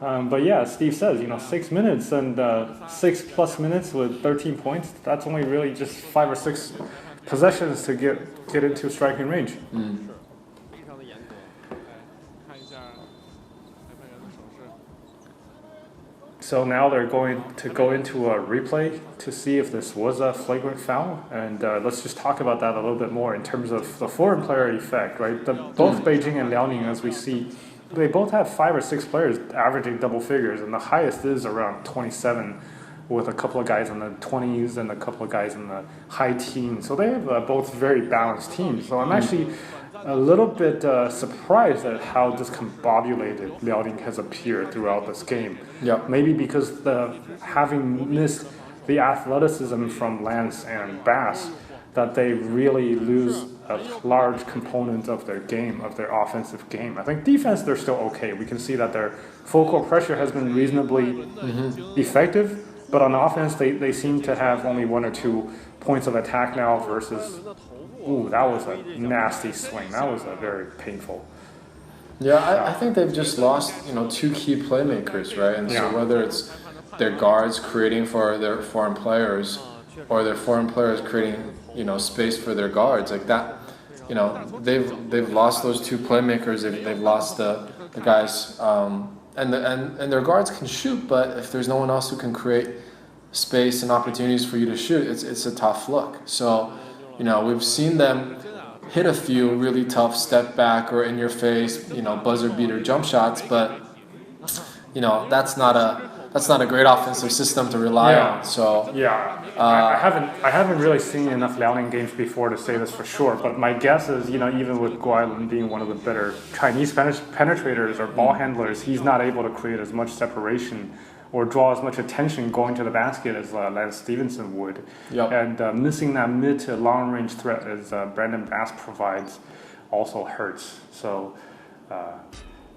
But yeah, Steve says, 6 minutes and 6+ minutes with 13 points. That's only really just 5 or 6 possessions to get into striking range. So now they're going to go into a replay to see if this was a flagrant foul, and let's just talk about that a little bit more in terms of the foreign player effect, right? Both Beijing and Liaoning, as we see, they both have 5 or 6 players averaging double figures, and the highest is around 27, with a couple of guys in the 20s and a couple of guys in the high teens. So they have both very balanced teams. So I'm actually a little bit surprised at how discombobulated Liaoning has appeared throughout this game. Yeah. Maybe because having missed the athleticism from Lance and Bass, that they really lose a large component of their game, of their offensive game. I think defense, they're still okay. We can see that their full court pressure has been reasonably effective, but on offense, they seem to have only 1 or 2 points of attack now versus, that was a nasty swing. That was a very painful. Yeah, I think they've just lost, 2 key playmakers, right? And so whether it's their guards creating for their foreign players or their foreign players creating, space for their guards, like that, they've lost those 2 playmakers. They've lost the guys, and their guards can shoot, but if there's no one else who can create space and opportunities for you to shoot, it's a tough look. So, we've seen them hit a few really tough step back or in your face, buzzer beater jump shots, but that's not a great offensive system to rely on. So I haven't really seen enough Liaoning games before to say this for sure, but my guess is, even with Guo Ailun being one of the better Chinese penetrators or ball handlers, he's not able to create as much separation or draw as much attention going to the basket as Lance Stevenson would. Yep. And missing that mid to long range threat as Brandon Bass provides also hurts. So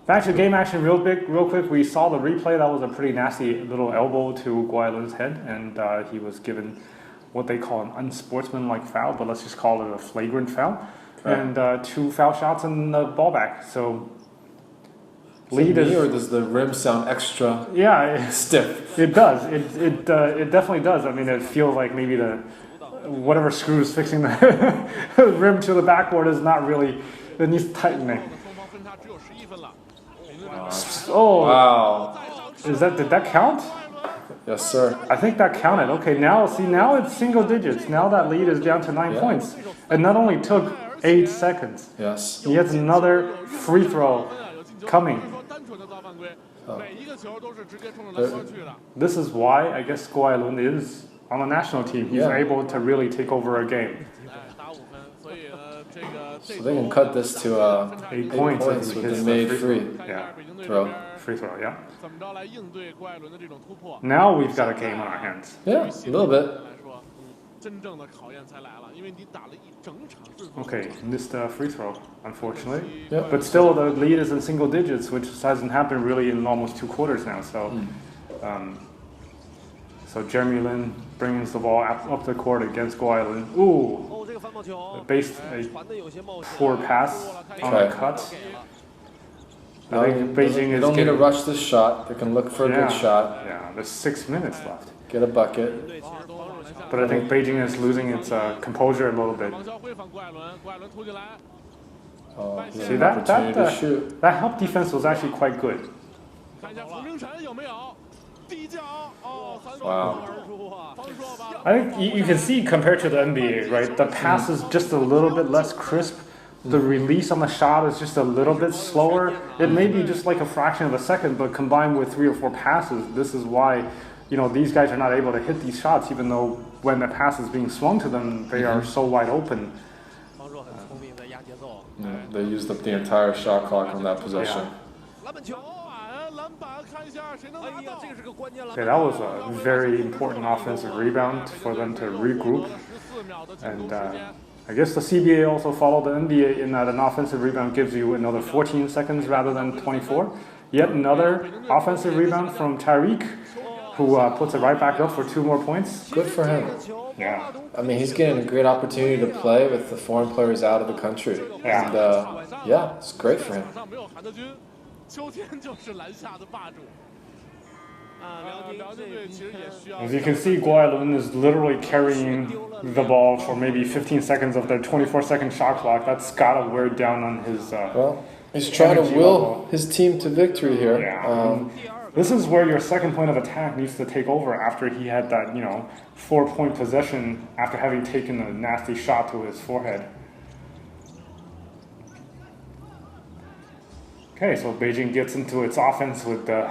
back to game action real quick. We saw the replay. That was a pretty nasty little elbow to Guo Ailun's head, and he was given what they call an unsportsmanlike foul, but let's just call it a flagrant foul. Okay. And 2 foul shots and the ball back. So lead is, or does the rim sound extra stiff? It does. It definitely does. I mean, it feels like maybe the whatever screws fixing the rim to the backboard is not really, it needs tightening. Oh wow! Did that count? Yes, sir. I think that counted. Okay, now it's single digits. Now that lead is down to 9 points. It not only took 8 seconds. Yes. He has another free throw coming. Oh. This is why I guess Guo Ailun is on the national team. He's able to really take over a game. So they can cut this to 8 points with the made free throw. Free throw, yeah. Now we've got a game on our hands. Yeah, a little bit. Okay, missed a free throw, unfortunately. Yep. But still, the lead is in single digits, which hasn't happened really in almost 2 quarters now. So, so Jeremy Lin brings the ball up the court against Guo Ailun. Ooh, a poor pass on a cut. I think Beijing they don't need to rush this shot. They can look for a good shot. Yeah, there's 6 minutes left. Get a bucket. But I think Beijing is losing its composure a little bit. Oh, see, that help defense was actually quite good. Wow. I think you can see compared to the NBA, right? The pass is just a little bit less crisp. The release on the shot is just a little bit slower. It may be just like a fraction of a second, but combined with 3 or 4 passes, this is why, these guys are not able to hit these shots, even though when the pass is being swung to them, they are so wide open. They used up the entire shot clock on that possession. Okay, that was a very important offensive rebound for them to regroup. And I guess the CBA also followed the NBA in that an offensive rebound gives you another 14 seconds rather than 24. Yet another offensive rebound from Tariq, who puts it right back up for 2 more points. Good for him. Yeah. I mean, he's getting a great opportunity to play with the foreign players out of the country. Yeah. And it's great for him. As you can see, Guo Ailun is literally carrying the ball for maybe 15 seconds of their 24-second shot clock. That's got to wear down on his he's trying to will level. his team to victory here. Yeah. This is where your second point of attack needs to take over after he had that, 4-point possession after having taken a nasty shot to his forehead. Okay, so Beijing gets into its offense with a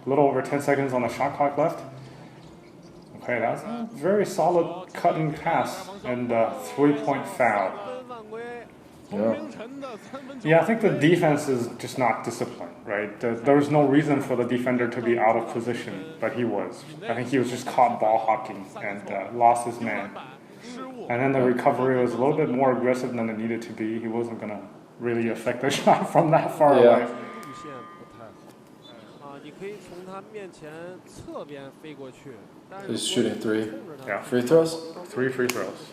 little over 10 seconds on the shot clock left. Okay, that's a very solid cut and pass and a 3-point foul. Yeah, I think the defense is just not disciplined, right? There was no reason for the defender to be out of position, but he was. I think he was just caught ball hawking and lost his man. And then the recovery was a little bit more aggressive than it needed to be. He wasn't going to really affect the shot from that far away. He's shooting 3 Yeah. free throws? 3 free throws.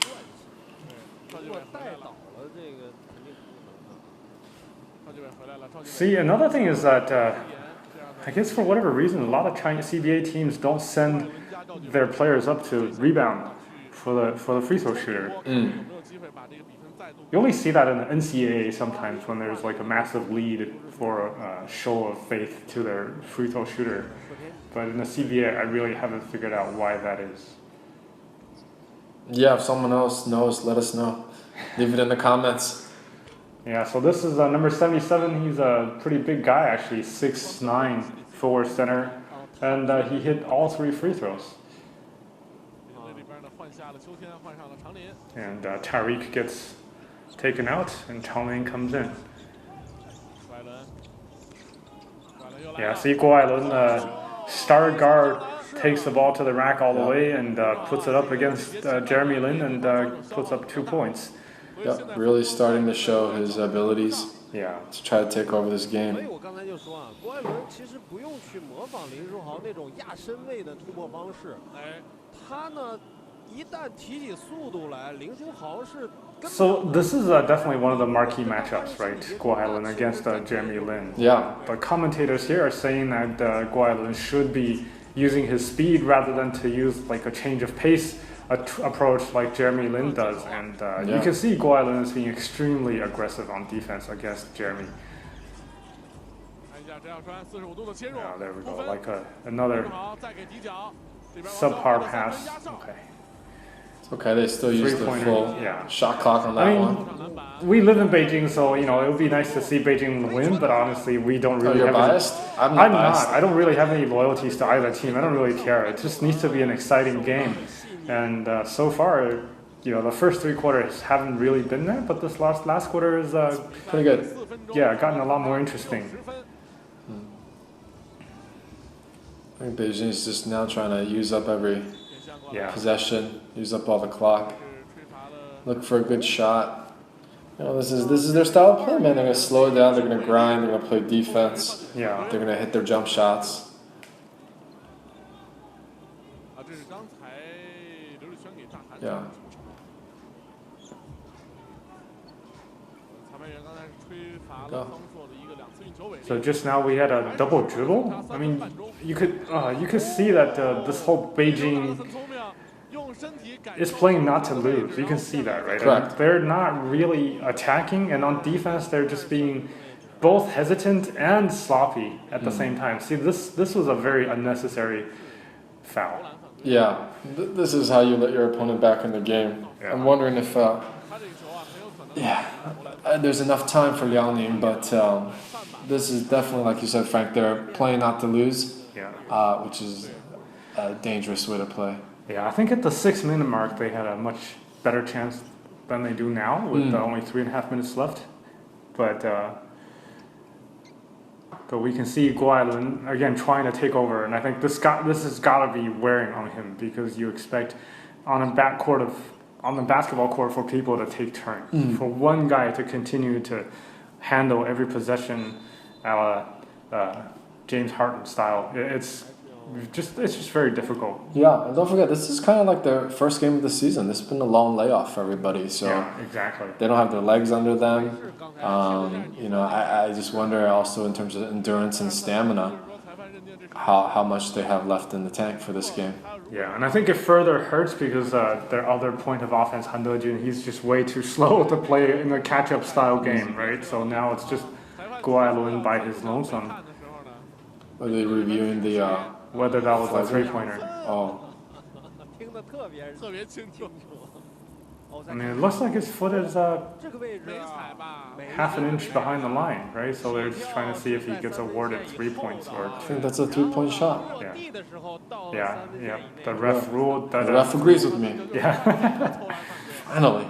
See, another thing is that I guess for whatever reason, a lot of Chinese CBA teams don't send their players up to rebound for the free throw shooter. You only see that in the NCAA sometimes when there's like a massive lead for a show of faith to their free throw shooter. But in the CBA, I really haven't figured out why that is. Yeah, if someone else knows, let us know. Leave it in the comments. Yeah, so this is number 77. He's a pretty big guy, actually, 6'9", forward center, and he hit all 3 free throws. And Tariq gets taken out, and Chaolin comes in. Yeah, see Guo Ailun, star guard, takes the ball to the rack all the way and puts it up against Jeremy Lin and puts up 2 points. Yeah, really starting to show his abilities. Yeah. To try to take over this game. So this is definitely one of the marquee matchups, right? Guo Hailun against Jeremy Lin. Yeah. The commentators here are saying that Guo Hailun should be using his speed rather than to use like a change of pace approach like Jeremy Lin does. And you can see Guo Hailun is being extremely aggressive on defense against Jeremy. Yeah, there we go. Like another subpar pass. Okay. Okay, they still use the full shot clock on that one. We live in Beijing, so it would be nice to see Beijing win, but honestly, we don't really. You're biased? I'm not biased. I don't really have any loyalties to either team. I don't really care. It just needs to be an exciting game, and so far, the first 3 quarters haven't really been there, but this last quarter is pretty good. Yeah, gotten a lot more interesting. I think Beijing is just now trying to use up every possession, use up all the clock, look for a good shot. This is their style of play, man. They're going to slow it down, they're going to grind, they're going to play defense, they're going to hit their jump shots. Yeah. Go. So just now we had a double dribble. I mean, you could see that this whole Beijing is playing not to lose. You can see that, right? Correct. I mean, they're not really attacking, and on defense they're just being both hesitant and sloppy at the same time. See, this was a very unnecessary foul. Yeah, this is how you let your opponent back in the game. Yeah. I'm wondering if there's enough time for Liaoning, but this is definitely, like you said, Frank, they're playing not to lose, which is a dangerous way to play. Yeah, I think at the 6-minute mark they had a much better chance than they do now with only 3.5 minutes left. But we can see Guo Hailun again trying to take over, and I think this has got to be wearing on him, because you expect on the basketball court for people to take turns, for one guy to continue to handle every possession, James Harden style. It's just very difficult. Yeah, and don't forget, this is kind of like their first game of the season. This has been a long layoff for everybody, so exactly. They don't have their legs under them. I just wonder also in terms of endurance and stamina, how much they have left in the tank for this game. Yeah, and I think it further hurts because their other point of offense, Han Dejun, he's just way too slow to play in a catch-up style game, right? So now it's just Guo Hailun by his lonesome. Are they reviewing the whether that was a three-pointer? Oh. I mean, it looks like his foot is half an inch behind the line, right? So they're just trying to see if he gets awarded 3 points or. I think that's a 3-point shot. Yeah. The ref ruled that. The ref agrees with me. Yeah. Finally.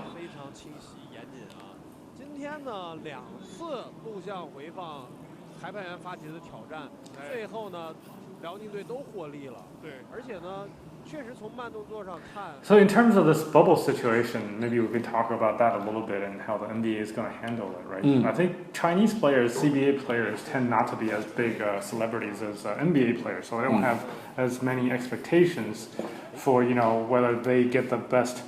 So in terms of this bubble situation, maybe we can talk about that a little bit and how the NBA is going to handle it, right? I think Chinese players, CBA players, tend not to be as big celebrities as NBA players, so they don't have as many expectations for whether they get the best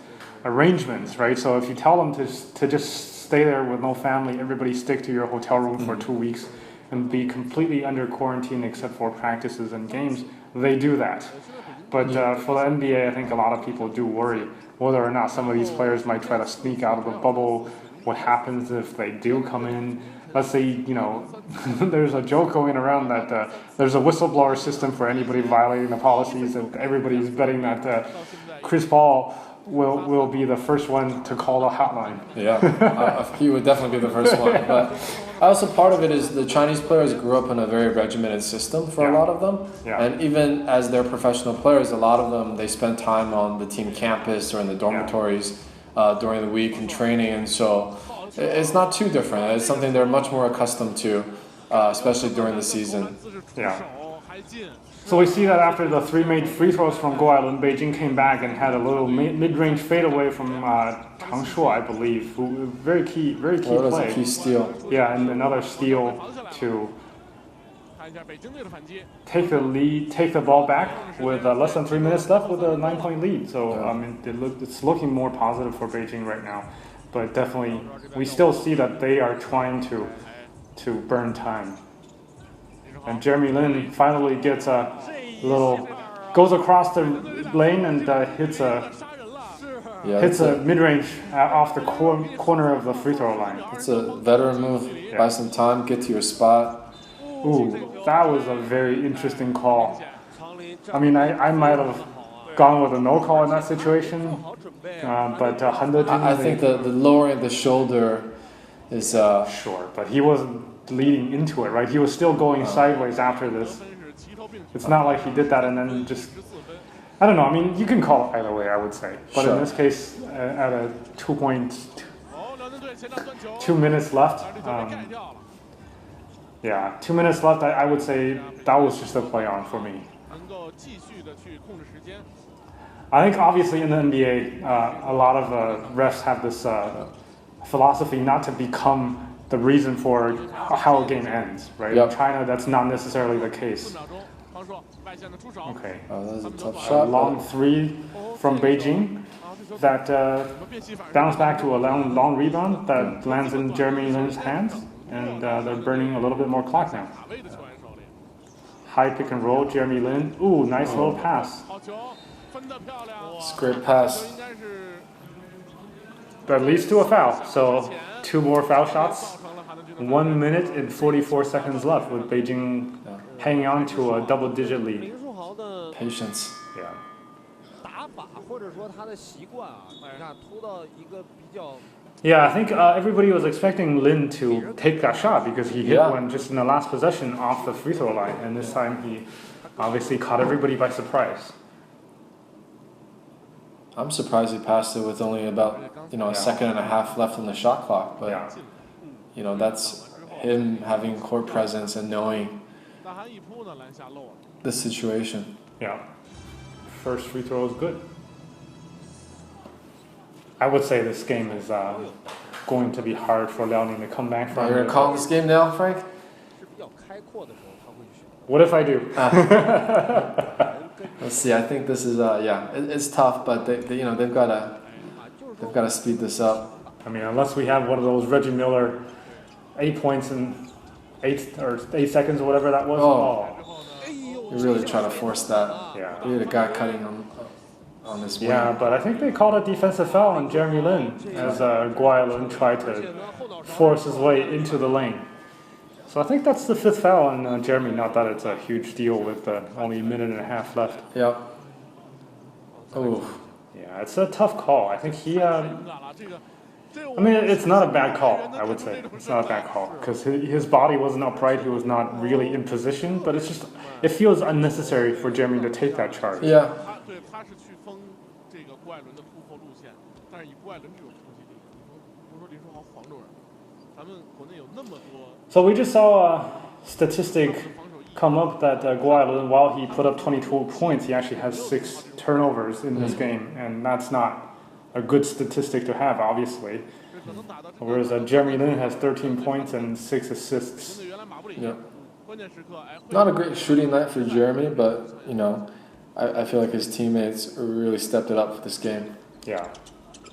arrangements, right? So if you tell them to just stay there with no family, everybody stick to your hotel room for 2 weeks and be completely under quarantine except for practices and games, they do that. But for the NBA, I think a lot of people do worry whether or not some of these players might try to sneak out of the bubble. What happens if they do come in? Let's say, there's a joke going around that there's a whistleblower system for anybody violating the policies, and everybody's betting that Chris Paul will be the first one to call the hotline. Yeah, he would definitely be the first one. But also part of it is the Chinese players grew up in a very regimented system for a lot of them. Yeah. And even as they're professional players, a lot of them, they spend time on the team campus or in the dormitories during the week and training. And so it's not too different. It's something they're much more accustomed to, especially during the season. Yeah. So we see that after the 3 made free throws from Guo Hailun, Beijing came back and had a little mid-range fadeaway from Tang Shuo, I believe, who very key play. That was a key steal. Yeah, and another steal to take the lead, take the ball back with less than 3 minutes left with a 9-point lead. So I mean, it's looking more positive for Beijing right now. But definitely, we still see that they are trying to burn time. And Jeremy Lin finally gets a goes across the lane and hits a mid-range off the corner of the free throw line. It's a veteran move. Buy some time, get to your spot. Ooh, that was a very interesting call. I mean, I might have gone with a no call in that situation, but I think the lowering of the shoulder is sure, but he wasn't leading into it, right? He was still going sideways after this. It's not like he did that and then just, I don't know. I mean, you can call it either way, I would say. But in this case, at a 2 minutes left, 2 minutes left, I would say that was just a play on for me. I think obviously in the NBA, a lot of refs have this philosophy not to become the reason for how a game ends, right? Yep. In China, that's not necessarily the case. Okay. that was a tough shot. Long three from Beijing that bounced back to a long rebound that lands in Jeremy Lin's hands, and they're burning a little bit more clock now. High pick and roll, Jeremy Lin. Ooh, nice little pass. It's a great pass. That leads to a foul. So 2 more foul shots. 1 minute and 44 seconds left with Beijing hanging on to a double-digit lead. Patience. Yeah. Yeah, I think everybody was expecting Lin to take that shot because he hit one just in the last possession off the free throw line, and this time he obviously caught everybody by surprise. I'm surprised he passed it with only about a second and a half left on the shot clock, but that's him having court presence and knowing the situation. Yeah. First free throw is good. I would say this game is going to be hard for Liaoning to come back from. You're going to call this game now, Frank? What if I do? Let's see. I think this is it's tough, but they've got to speed this up. I mean, unless we have one of those Reggie Miller 8 points in 8 seconds or whatever that was. You're really trying to force that. Yeah. You had a guy cutting on this wing. Yeah, but I think they called a defensive foul on Jeremy Lin as Guai tried to force his way into the lane. So I think that's the 5th foul on Jeremy. Not that it's a huge deal with only a minute and a half left. Yep. Oh. Yeah, it's a tough call. I think he. I mean, it's not a bad call. I would say it's not a bad call because his body wasn't upright. He was not really in position. But it feels unnecessary for Jeremy to take that charge. Yeah. So we just saw a statistic come up that Guai, while he put up 22 points, he actually has 6 turnovers in this game, and that's not a good statistic to have, obviously. Whereas Jeremy Lin has 13 points and 6 assists. Yeah. Not a great shooting night for Jeremy, but I feel like his teammates really stepped it up for this game. Yeah,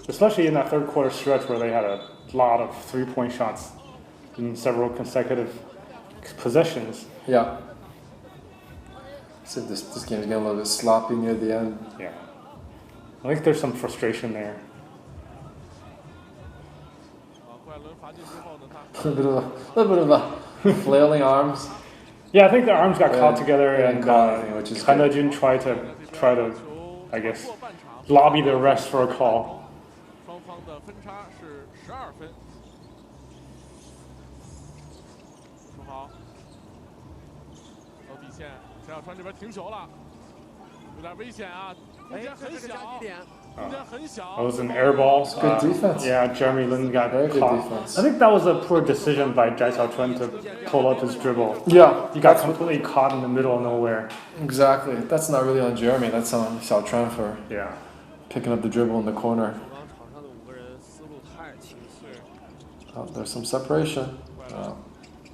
especially in that third quarter stretch where they had a lot of 3-point shots in several consecutive possessions. Yeah. So this game is getting a little bit sloppy near the end. Yeah. I think there's some frustration there. A little bit of a flailing arms. Yeah, I think their arms got caught together, and which is Han Dejun tried to, I guess, lobby the refs for a call. That was an air ball. Good defense. Yeah, Jeremy Lin got Very good caught. defense. I think that was a poor decision by Zhai Xiaochuan to pull up his dribble. Yeah. He got completely caught in the middle of nowhere. Exactly. That's not really on Jeremy. That's on Xiaochuan for picking up the dribble in the corner. Oh, there's some separation.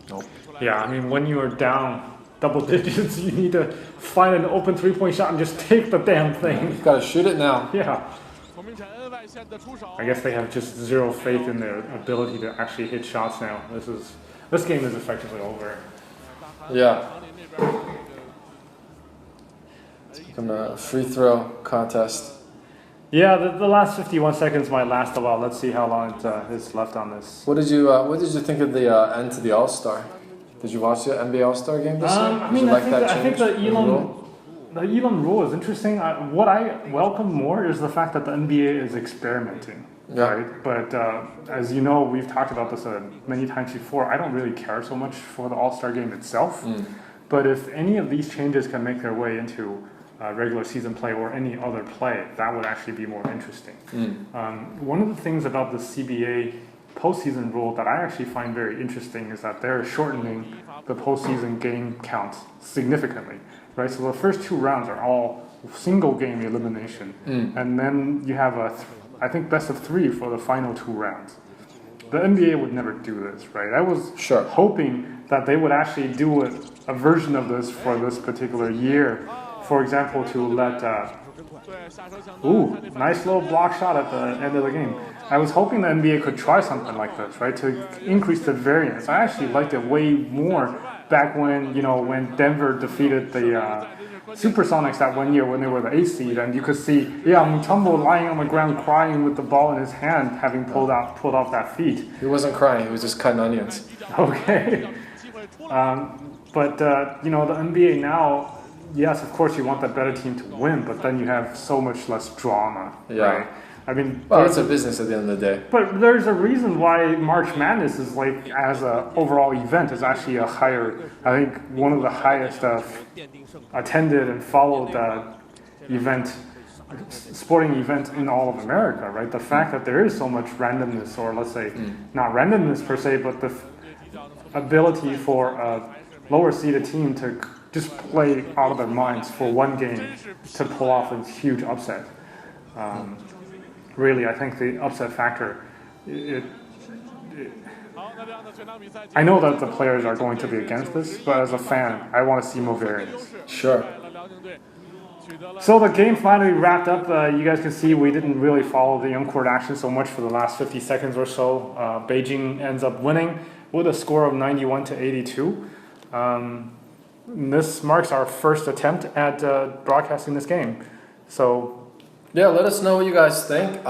Nope. Yeah, I mean, when you are down double digits, you need to find an open 3-point shot and just take the damn thing. You've got to shoot it now. Yeah. I guess they have just zero faith in their ability to actually hit shots now. This game is effectively over. Yeah. It's become a free throw contest. Yeah, the last 51 seconds might last a while. Let's see how long it is left on this. What did you think of the end to the All-Star? Did you watch the NBA All-Star game this year? I mean, I think the Elam rule is interesting. What I welcome more is the fact that the NBA is experimenting. Yeah. Right? But as you know, we've talked about this many times before. I don't really care so much for the All-Star game itself. But if any of these changes can make their way into regular season play or any other play, that would actually be more interesting. One of the things about the CBA postseason rule that I actually find very interesting is that they're shortening the postseason game count significantly. Right, so the first 2 rounds are all single game elimination, and then you have I think best of 3 for the final 2 rounds. The NBA would never do this, right? I was hoping that they would actually do a version of this for this particular year. For example, to let nice little block shot at the end of the game. I was hoping the NBA could try something like this, right, to increase the variance. I actually liked it way more back when Denver defeated the Supersonics that one year when they were the 8th seed, and you could see Mutombo lying on the ground crying with the ball in his hand, having pulled off that feat. He wasn't crying; he was just cutting onions. Okay, but the NBA now, yes, of course you want the better team to win, but then you have so much less drama. Yeah. Right? I mean, well, it's a business at the end of the day. But there's a reason why March Madness is as an overall event is actually a higher, I think one of the highest attended and followed sporting event in all of America, right? The fact that there is so much randomness, or let's say not randomness per se, but the ability for a lower seeded team to just play out of their minds for one game to pull off a huge upset. Really, I think the upset factor, I know that the players are going to be against this, but as a fan, I want to see more variance. Sure. So the game finally wrapped up. You guys can see we didn't really follow the on-court action so much for the last 50 seconds or so. Beijing ends up winning with a score of 91-82. This marks our first attempt at broadcasting this game. So. Yeah, let us know what you guys think. It's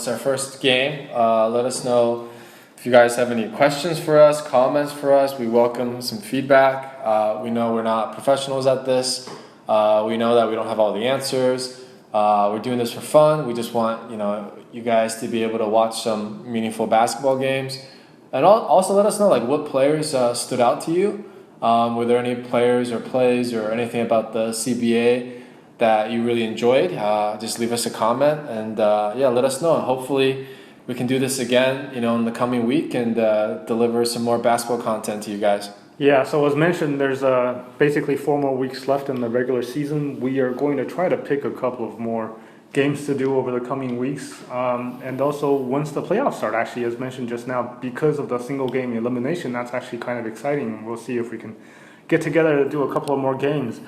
our first game. Let us know if you guys have any questions for us, comments for us. We welcome some feedback. We know we're not professionals at this. We know that we don't have all the answers. We're doing this for fun. We just want you guys to be able to watch some meaningful basketball games, and also let us know what players stood out to you. Were there any players or plays or anything about the CBA that you really enjoyed? Just leave us a comment and let us know. And hopefully we can do this again, in the coming week and deliver some more basketball content to you guys. Yeah, so as mentioned, there's basically 4 more weeks left in the regular season. We are going to try to pick a couple of more games to do over the coming weeks. And also once the playoffs start, actually, as mentioned just now, because of the single game elimination, that's actually kind of exciting. We'll see if we can get together to do a couple of more games.